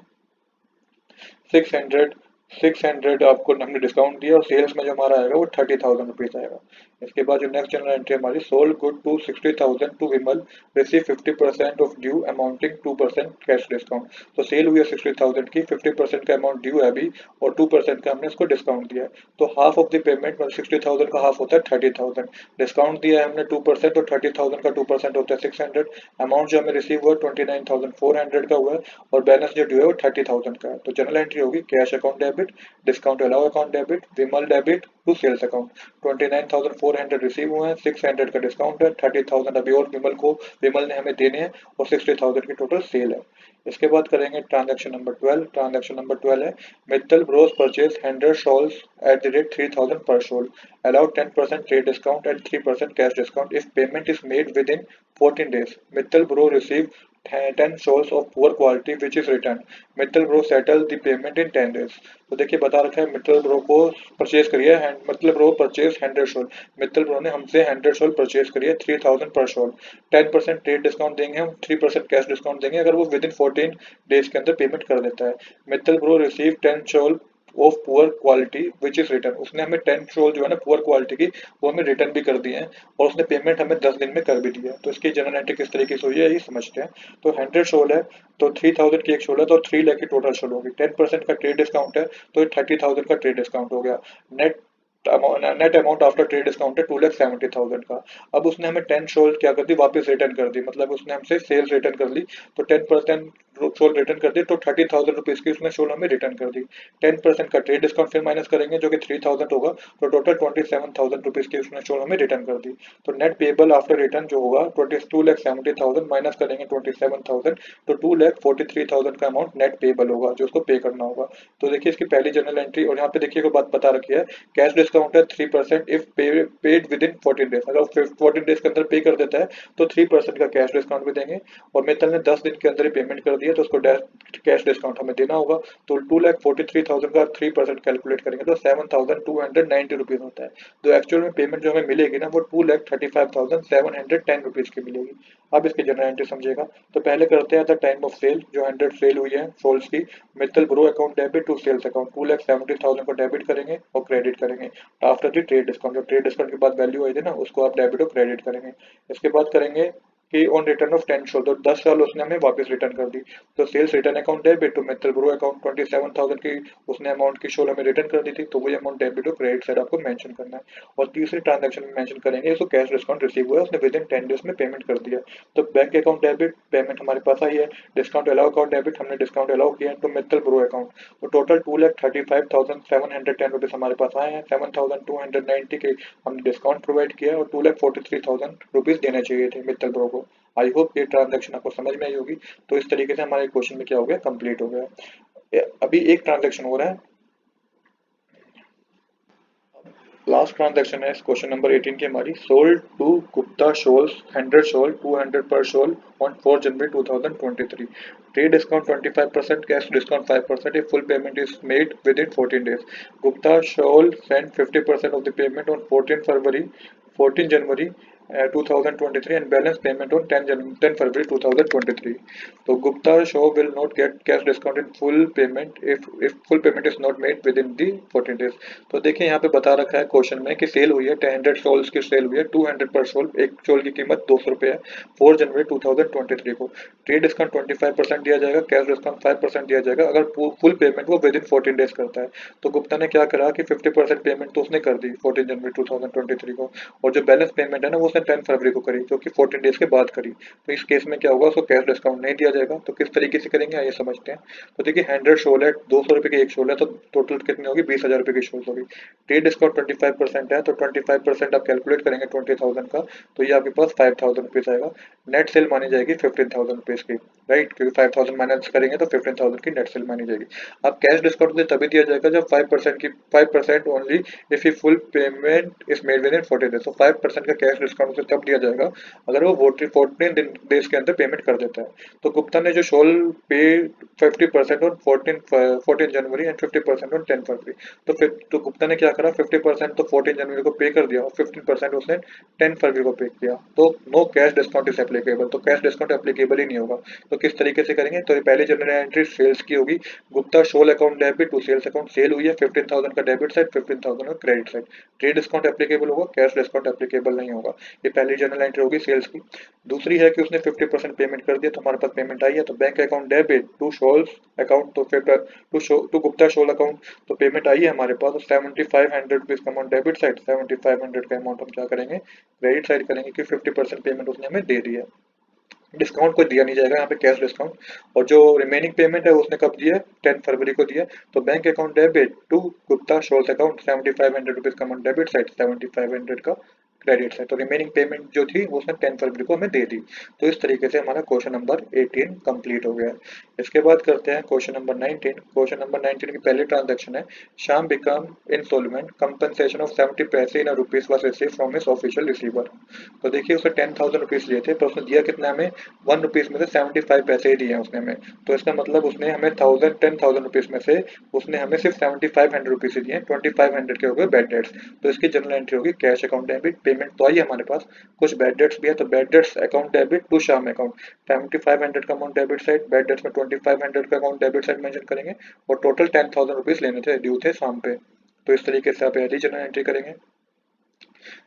600 600 आपको हमने डिस्काउंट दिया और सेल्स में जो हमारा आएगा वो 30,000 रुपीज आएगा। इसके बाद जो नेक्स्ट जनरल एंट्री हमारी, sold good to 60,000 to Vimal, receive 50% of due amounting 2% cash discount. तो सेल हुई है 60,000 की, 50% का अमाउंट ड्यू है अभी और 2% का हमने उसको डिस्काउंट दिया है। तो हाफ ऑफ द पेमेंट मतलब 60,000 का हाफ होता है 30,000, डिस्काउंट दिया है हमने 2% और 30,000 का 2% होता है 600। अमाउंट जो हमें रिसीव हुआ 29,400 का हुआ है और बैलेंस जो ड्यू है वो 30,000 का है। तो जनरल एंट्री होगी cash account debit, discount allow account debit, Vimal debit to sales account. 29,400 receive हुए हैं, 600 का डिस्काउंट है, 30,000 अभी और विमल ने हमें देने हैं और 60,000 की टोटल सेल है। इसके बाद करेंगे ट्रांजेक्शन नंबर 12। ट्रांजेक्शन नंबर 12 है Mittal Bros purchase 100 shawls at the rate 3,000 पर shawl, allow 10% trade discount and 3% cash discount if payment is made with in 14 days. Mittal Bro received 10 shoals of poor quality which is returned. Mittal Bro settled the payment in 10 days. तो देखिए बता रखा है Mittal bro को purchase करिए, Mittal bro purchase 100 shawl, Mittal bro ने हमसे 100 shawl purchase करिए 3,000 पर शॉल, 10% ट्रेड डिस्काउंट देंगे हम, 3% कैश डिस्काउंट देंगे अगर वो विद इन 14 डेज के अंदर पेमेंट कर देता है। Mittal bro receive 10 shoal of poor quality which is return, उसने हमें 10 शॉल जो है ना पुअर क्वालिटी की वो हमें रिटर्न भी कर दिए हैं और उसने पेमेंट हमें 10 दिन में कर भी दिया है। तो इसकी जनरल एंट्री किस तरीके से हुई है ये समझते हैं। तो 100 शॉल है तो 3,000 की एक शॉल है तो 3 लाख की टोटल शॉल होगी, 10% का ट्रेड डिस्काउंट है तो 30,000 का ट्रेड डिस्काउंट हो गया। Net net amount after trade discount है 2,70,000 का। अब उसने हमें 10 शॉल क्या कर दी, वापस रिटर्न कर दी, मतलब उसने हमसे सेल्स रिटर्न कर ली तो 10% शॉल रिटर्न कर दी तो 30,000 रुपीज की उसने शॉल हमें रिटर्न कर दी। 10% का ट्रेड डिस्काउंट फिर माइनस करेंगे जो कि 3,000 होगा, तो टोटल 27,000 रुपीज की उसने शॉल हमें रिटर्न कर दी। तो नेट पेबल आफ्टर रिटर्न जो होगा 2,70,000 माइनस करेंगे 27,000 तो 2,43,000 का अमाउंट नेट पेबल होगा जो उसको पे करना होगा। तो देखिए इसकी पहली जनरल एंट्री, और यहाँ पे देखिए कोई बात बता रखी है, कैश डिस्काउंट है 3% if paid with in 14 days, अगर 14 डेज के अंदर पे कर देता है तो 3% का कैश डिस्काउंट भी देंगे। और मित्तल ने 10 दिन के अंदर ही पेमेंट कर दिया तो उसको कैश डिस्काउंट हमें देना होगा। तो 2,43,000 का 3% कैलकुलेट करेंगे तो 7,290 रुपीज होता है। तो एक्चुअल में पेमेंट जो हमें मिलेगी ना वो 2,35,710 रुपीज की मिलेगी। अब इसकी जनरल एंट्री समझेगा। तो पहले करते हैं द टाइम ऑफ सेल, जो 100 सेल हुई है सोल्स की, Mittal bro account debit to sales account 2,70,000 को डेबिट करेंगे और क्रेडिट करेंगे आफ्टर द ट्रेड डिस्काउंट, जो ट्रेड डिस्काउंट के बाद वैल्यू आई थी ना उसको आप डेबिट और क्रेडिट करेंगे। इसके बाद करेंगे कि ऑन रिटर्न ऑफ 10 शॉल, तो 10 शॉल उसने हमें वापस रिटर्न कर दी तो sales return account debit to Mittal bro account 27,000 की उसने अमाउंट की शॉल हमें रिटर्न कर दी थी तो वही अमाउंट डेबिट और क्रेडिट साइड आपको मेंशन करना है। और तीसरी ट्रांजैक्शन में मेंशन करेंगे इसको कैश डिस्काउंट रिसीव हुआ है, उसने विद इन 10 डेज में पेमेंट कर दिया। तो बैंक अकाउंट डेबिट पेमेंट हमारे पास आई है, डिस्काउंट अलाउ अकाउंट डेबिट हमने डिस्काउंट अलाउ किया तो मित्तल ब्रो अकाउंट, तो टोटल 2,35,710 रुपीज हमारे पास आए हैं, 7,290 के हमने डिस्काउंट प्रोवाइड किया और 2,43,000 रुपीज देने चाहिए थे मित्तल ब्रो को। आई होप ये ट्रांजैक्शन आपको समझ में आई होगी। तो इस तरीके से हमारे क्वेश्चन में क्या हो गया, कंप्लीट हो गया। अभी एक ट्रांजैक्शन हो रहा है लास्ट ट्रांजैक्शन है इस क्वेश्चन नंबर 18 की हमारी, सोल्ड टू गुप्ता शोल्स 100 shoe 200 per shoe on 4 January 2023, trade discount 25%, cash discount 5% if full payment is made within 14 days. Gupta shall send 50% of the payment on 14 January 2023 and balance payment on 10 February 2023. So Gupta Shaw will not get cash discount in full payment if full payment is not made within the 14 days. तो देखिए यहाँ पे बता रखा है question में कि cell हुई है 100 शॉल्स की सेल हुई है 200 पर शॉल, एक शॉल की कीमत 200 रुपये है 4 जनवरी 2023 को। ट्रेड डिस्काउंट 25% दिया जाएगा, कैश डिस्काउंट 5% दिया जाएगा अगर फुल पेमेंट वो विद इन 14 डेज करता है। तो गुप्ता ने क्या करा कि 50% पेमेंट तो उसने कर दी 14 जनवरी 2023 को, और जो बैलेंस पेमेंट है ना वो उसने 10 फरवरी को करी, जो कि 14 डेज के बाद करी। तो इस केस में क्या होगा, उसको कैश डिस्काउंट नहीं दिया जाएगा। तो किस तरीके से करेंगे आइए समझते हैं। तो देखिए 100 शोल है, 200 रुपये की एक शोल है, तो टोटल कितनी होगी 20,000 रुपये की शोल होगी। ट्रेड डिस्काउंट 25% है, तो 25% आप कैलकुलेट करेंगे 20,000 का, तो ये आपके पास 5,000 रुपीज आएगा। नेट सेल मानी जाएगी 15,000 रुपीज की, राइट, क्योंकि 5,000 माइनस करेंगे तो 15,000 की नेट सेल मानी जाएगी। अब कैश डिस्काउंट तभी दिया जाएगा जब 5% की 5% only if you full payment is made with in 14 days. तो 5% का कैश डिस्काउंट उसे तब दिया जाएगा अगर वो 14 डेज के अंदर पेमेंट कर देता है। तो गुप्ता ने जो शोल पे 50% ऑन 14 जनवरी एंड 50% ऑन 10 फरवरी। तो फिर तो गुप्ता ने क्या करा, 50% तो 14 जनवरी को पे कर दिया और 15% उसने 10 फरवरी को पे किया। तो no cash discount is applicable, तो कैश डिस्काउंट एप्लीकेबल ही नहीं होगा। तो किस तरीके से करेंगे, तो पहली जनरल एंट्री सेल्स की होगी, गुप्ता शोल account debit to sales account, sale हुई है 15,000 का डेबिट साइड 15,000 का credit side, trade discount applicable होगा, कैश डिस्काउंट एप्लीकेबल नहीं होगा। ये पहली जनरल एंट्री होगी सेल्स की। दूसरी है कि उसने 50% पेमेंट कर दिया, तो हमारे पास पेमेंट आई है, तो बैंक अकाउंट डेबिट टू शोल्स अकाउंट, तो फिर टू गुप्ता शोल अकाउंट, तो पेमेंट आई है हमारे पास, 7500 रुपीज का अमाउंट डेबिट साइड, 7500 का अमाउंट हम क्या करेंगे क्रेडिट साइड करेंगे, कि 50% पेमेंट उसने हमें दे दी है। डिस्काउंट को दिया नहीं जाएगा यहाँ पे कैश डिस्काउंट, और जो रिमेनिंग पेमेंट है उसने कब दिया, 10 फरवरी को दिया। तो bank account debit to Gupta शोल्स अकाउंट 7500 रुपीज का अमाउंट डेबिट साइड, 7500 का क्रेडिट है। तो रिमेनिंग पेमेंट जो थी वो उसने 10 फरवरी को हमें दे दी। तो इस तरीके से हमारा क्वेश्चन नंबर 18 कंप्लीट हो गया है। इसके बाद करते हैं क्वेश्चन नंबर 19। क्वेश्चन नंबर 19 की पहली ट्रांजेक्शन है, Shyam became instalment compensation of 70 paise in rupees was receive from his official receiver. तो देखिए उसने 10,000 रुपीज लिए थे, पर उसने दिया कितना हमें 1 रुपीज में से 75 पैसे ही दिए हैं उसने हमें। तो इसका मतलब उसने हमें 10,000 रुपीज में से उसने हमें सिर्फ 7500 रुपीज ही दिए, 2500 के हो गए बैड डेट्स। तो इसकी जनरल एंट्री होगी कैश अकाउंट डेबिट, पेमेंट तो आई है हमारे पास, कुछ बैड डेट्स भी है, तो bad debts account debit to Shyam account, 7500 का amount debit side, bad debts में 2500 का अकाउंट डेबिट साइड मेंशन करेंगे, और टोटल 10,000 रुपीज लेने थे, ड्यू थे शाम पे। तो इस तरीके से आप पहली जनरल एंट्री करेंगे।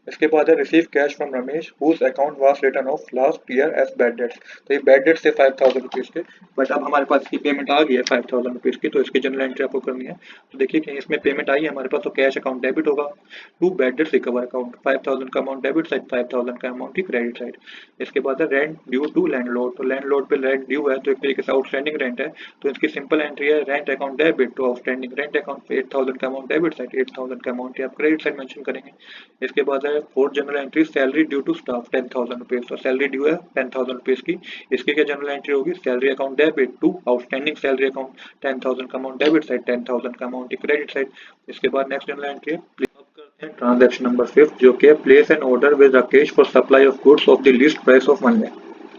इसके बाद है receive cash from Ramesh whose account was return of last year as bad debts. तो ये बैड डेट्स थे 5,000 रुपीज के, बट अब हमारे पास इसकी पेमेंट आ गई है 5,000 रुपीज की, तो इसकी जनरल एंट्री आपको करनी है। तो देखिए कि इसमें पेमेंट आई है हमारे पास, तो कैश अकाउंट डेबिट होगा to bad debts recover account, 5,000 का अमाउंट डेबिट साइड, 5,000 का अमाउंट की क्रेडिट साइड। इसके बाद है रेंट ड्यू टू लैंडलॉर्ड, तो लैंडलॉर्ड पे रेंट ड्यू है, तो एक तरीके से आउटस्टैंडिंग रेंट है, तो इसकी सिंपल एंट्री है rent account debit to outstanding rent account, 8,000 का अमाउंट डेबिट साइड, 8,000 का अमाउंट आप क्रेडिट साइड मेंशन करेंगे। इसके बाद है fourth general entry salary due to staff 10,000 rupees, तो सैलरी ड्यू है 10,000 रुपीज की, इसकी क्या जनरल एंट्री होगी salary account debit to outstanding salary account, 10,000 का अमाउंट डेबिट साइड, 10,000 का अमाउंट क्रेडिट साइड। इसके बाद नेक्स्ट जनरल एंट्री है ट्रांजैक्शन नंबर 5 जो कि place an order with Rakesh for supply of goods of the list price of 1 lakh.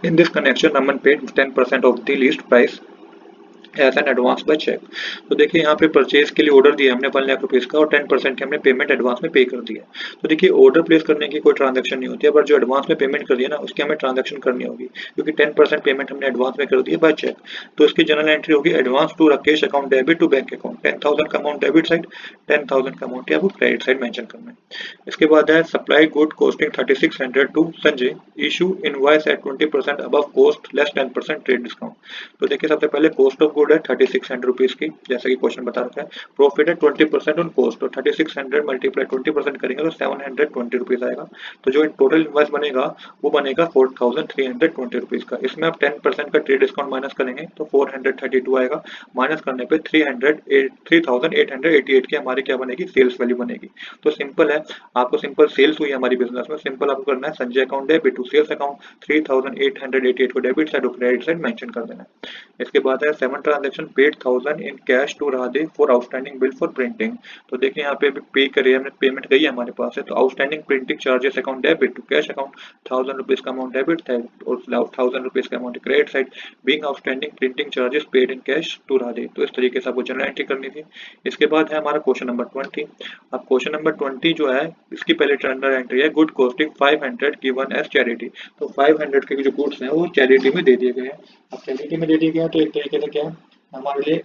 In this connection Aman paid 10% of the list price as an advance by cheque. तो देखिए यहाँ पे purchase के लिए order दिया हमने 1 लाख रुपीज का, और 10% की हमने पेमेंट एडवांस में पे कर दिया। तो देखिए ऑर्डर प्लेस करने की कोई ट्रांजैक्शन नहीं होती है, पर जो एडवांस में पेमेंट कर दिया ना उसकी हमें ट्रांजैक्शन करनी होगी, क्योंकि 10% पेमेंट हमने एडवांस में कर दी है बाय चेक। तो इसकी जनरल एंट्री होगी advance to Rakesh account debit to bank account, 10,000 का अमाउंट डेबिट साइड, 10,000 का अमाउंट आपको क्रेडिट साइड मेंशन करना है। इसके बाद है supply good costing 3600 to Sanjay, issue invoice at 20% above cost less 10% trade discount. तो देखिए सबसे पहले कॉस्ट ऑफ गुड है 3600 रुपीज की, जैसे कि क्वेश्चन बता रखा है, प्रॉफिट है 20% ऑन कॉस्ट, तो 3600 मल्टीप्लाई 20% करेंगे तो 720 रुपीज आएगा। तो जो टोटल इनवॉइस बनेगा वो बनेगा 4,320 रुपीज का। इसमें आप 10% का ट्रेड डिस्काउंट माइनस करेंगे तो 432 आएगा, माइनस करने पे 3,888 की हमारी क्या बनेगी सेल्स वैल्यू बनेगी। तो सिंपल है, आपको सिंपल सेल्स हुई हमारी बिजनेस में, सिंपल आपको करना है Sanjay account debit to sales account 3,888 को डेबिट साइड और क्रेडिट साइड मेंशन कर देना है। इसके बाद है 7 transaction paid 1000 in cash to Radhe for outstanding bill for printing. तो देखिए यहाँ पे पे करिए हमने, पेमेंट गई है हमारे पास है, तो outstanding printing charges account debit to cash account 1000 rupees का अमाउंट डेबिट था और 1000 रुपीज का amount credit side being outstanding printing charges paid in cash to Radhe. तो इस तरीके से आपको जनरल एंट्री करनी थी। इसके बाद है हमारा क्वेश्चन नंबर 20। अब क्वेश्चन नंबर 20 जो है इसकी पहले जनरल एंट्री है good costing 500 given as charity. तो 500 के जो गुड्स हैं वो चैरिटी में दे दिए गए हैं। अब चैरिटी में दे दिए गए हैं तो एक तरीके से क्या है, हमारे लिए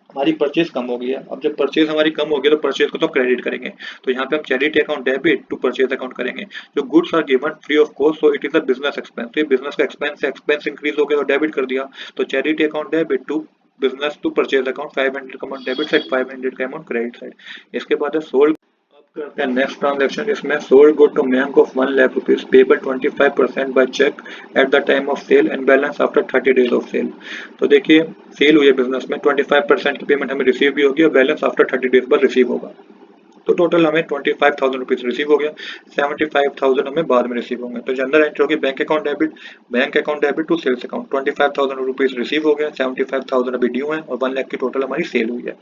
हमारी परचेज कम हो गई है। अब जब परचेज हमारी कम होगी तो परचेज को तो क्रेडिट करेंगे, तो यहाँ पे हम charity account debit to purchase account करेंगे। जो goods are given free of cost so it is a business expense, तो ये बिजनेस का एक्सपेंस है, एक्सपेंस इंक्रीज हो गया तो डेबिट कर दिया, तो charity account debit to business to purchase account 500 का अमाउंट डेबिट साइड 500 का अमाउंट क्रेडिट साइड। इसके बाद है सोल्ड। अब करते हैं नेक्स्ट ट्रांजेक्शन, इसमें sold good to bank of 1 lakh rupees payable 25% by cheque at the time of sale and balance after 30 days of sale. तो देखिए सेल हुई है बिजनेस में, 25% की पेमेंट हमें रिसीव भी होगी और बैलेंस आफ्टर 30 डेज बाद रिसीव होगा। तो टोटल हमें 25,000 रुपीज रिसीव हो गया, 75,000 हमें बाद में रिसीव होंगे। तो जनरल एंट्री होगी bank account debit to sales account 25,000 rupees receive हो गया, 75,000 अभी ड्यू है और 1 लाख की टोटल हमारी सेल हुई है।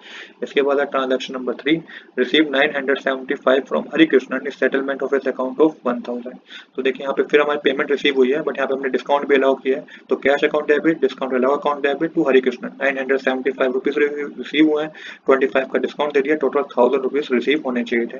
इसके बाद है transaction number 3, receive 975 from Hari Krishnan is settlement of his account of 1000। तो देखिए यहाँ पे फिर हमारी पेमेंट रिसीव हुई है, बट यहाँ पे हमने डिस्काउंट भी अलाउ किया है, तो cash account debit discount allow account debit to Hari Krishnan 975 rupees receive हुए हैं, 25 का डिस्काउंट दे दिया, टोटल 1000 रुपीज रिसीव होने चाहिए थे।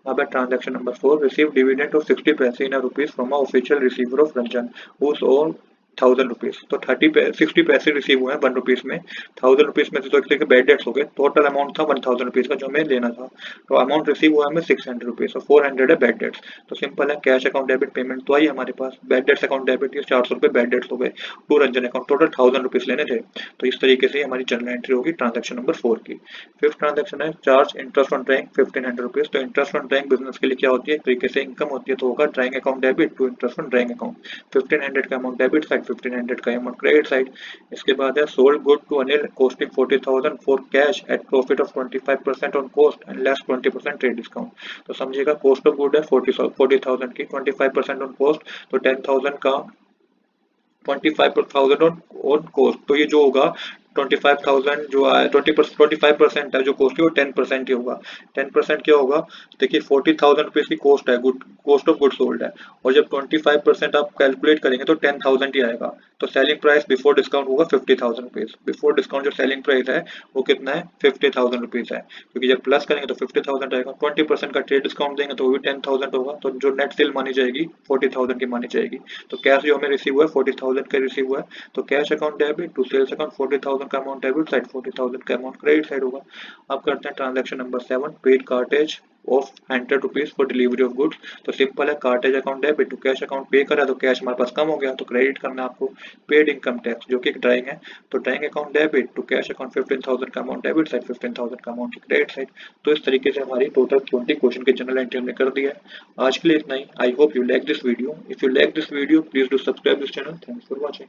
अब transaction number 4, receive dividend of 60 paise in rupees from official receiver of Ranjan whose own 1000 rupees. तो 60 पैसे रिसीव हुए हैं 1 रुपीज में, 1000 रुपीज में से तो एक तरीके बैड डेट्स हो गए, टोटल अमाउंट था 1000 रुपीज का जो हमें लेना था, तो अमाउंट रिसीव हुआ हमें 600 रुपीज और 400 है बैड डेट्स। तो सिंपल है, कैश अकाउंट डेबिट पेमेंट तो आई हमारे पास, बैड डेट्स अकाउंट डेबिट ये 400 रुपए बैड डेट्स हो गए, to Ranjan account total 1000 rupees लेने थे। तो इस तरीके से हमारी जनरल एंट्री होगी ट्रांजेक्शन नंबर 4 की। फिफ्थ ट्रांजेक्शन है charge interest on drawing 1500 rupees. तो इंटरेस्ट ऑन ड्राइंग बिजनेस के लिए क्या होती है, एक तरीके से इनकम होती है, तो होगा drawing account debit to interest on drawing account 1500 का अमाउंट डेबिट साइड 1500 का अमाउंट क्रेडिट साइड। इसके बाद है sold good to Anil costing 40,000 for cash at profit of 25% on cost and less 20% trade discount. तो समझिएगा कॉस्ट ऑफ गुड है 40,000 की, 25% on cost तो 10,000 का 25,000 ऑन कॉस्ट, तो ये जो होगा 25,000 जो आया 25% है जो कॉस्ट है वो 10% ही होगा। 10% क्या होगा, देखिए 40,000 रुपीज की कॉस्ट है, good cost of good sold है, और जब 25% आप कैलकुलेट करेंगे तो 10,000 ही आएगा। तो सेलिंग प्राइस बिफोर डिस्काउंट होगा 50,000 रुपीज, बिफोर डिस्काउंट जो सेलिंग प्राइस है वो कितना है 50,000 रुपीज है, क्योंकि जब प्लस करेंगे तो 50,000 आएगा, 20% का ट्रेड डिस्काउंट देंगे तो वो भी 10,000 होगा, तो जो नेट सेल मानी जाएगी 40,000 की मानी जाएगी। तो कैश जो हमें रिसीव हुआ है 40,000 का रिसीव हुआ है, तो cash account debit to sales account 40,000 का अमाउंट डेबिट साइड 40,000 का अमाउंट क्रेडिट साइड होगा। अब करते हैं transaction number 7, paid cartage of 100 rupees for delivery of goods. तो सिंपल है, cartage account debit to cash account pay करा तो कैश हमारे पास कम हो गया तो क्रेडिट करना है आपको। पेड इनकम टैक्स जो कि एक ड्राइंग है, तो drawing account debit to cash account 15,000 का अमाउंट डेबिट साइड 15,000 का अमाउंट क्रेडिट साइड। तो इस तरीके से हमारी टोटल 20 क्वेश्चन की जनरल एंट्री हमने कर दिया है। आज के लिए इतना ही। I hope you like this video. If you like this video please do subscribe this channel. Thanks for watching.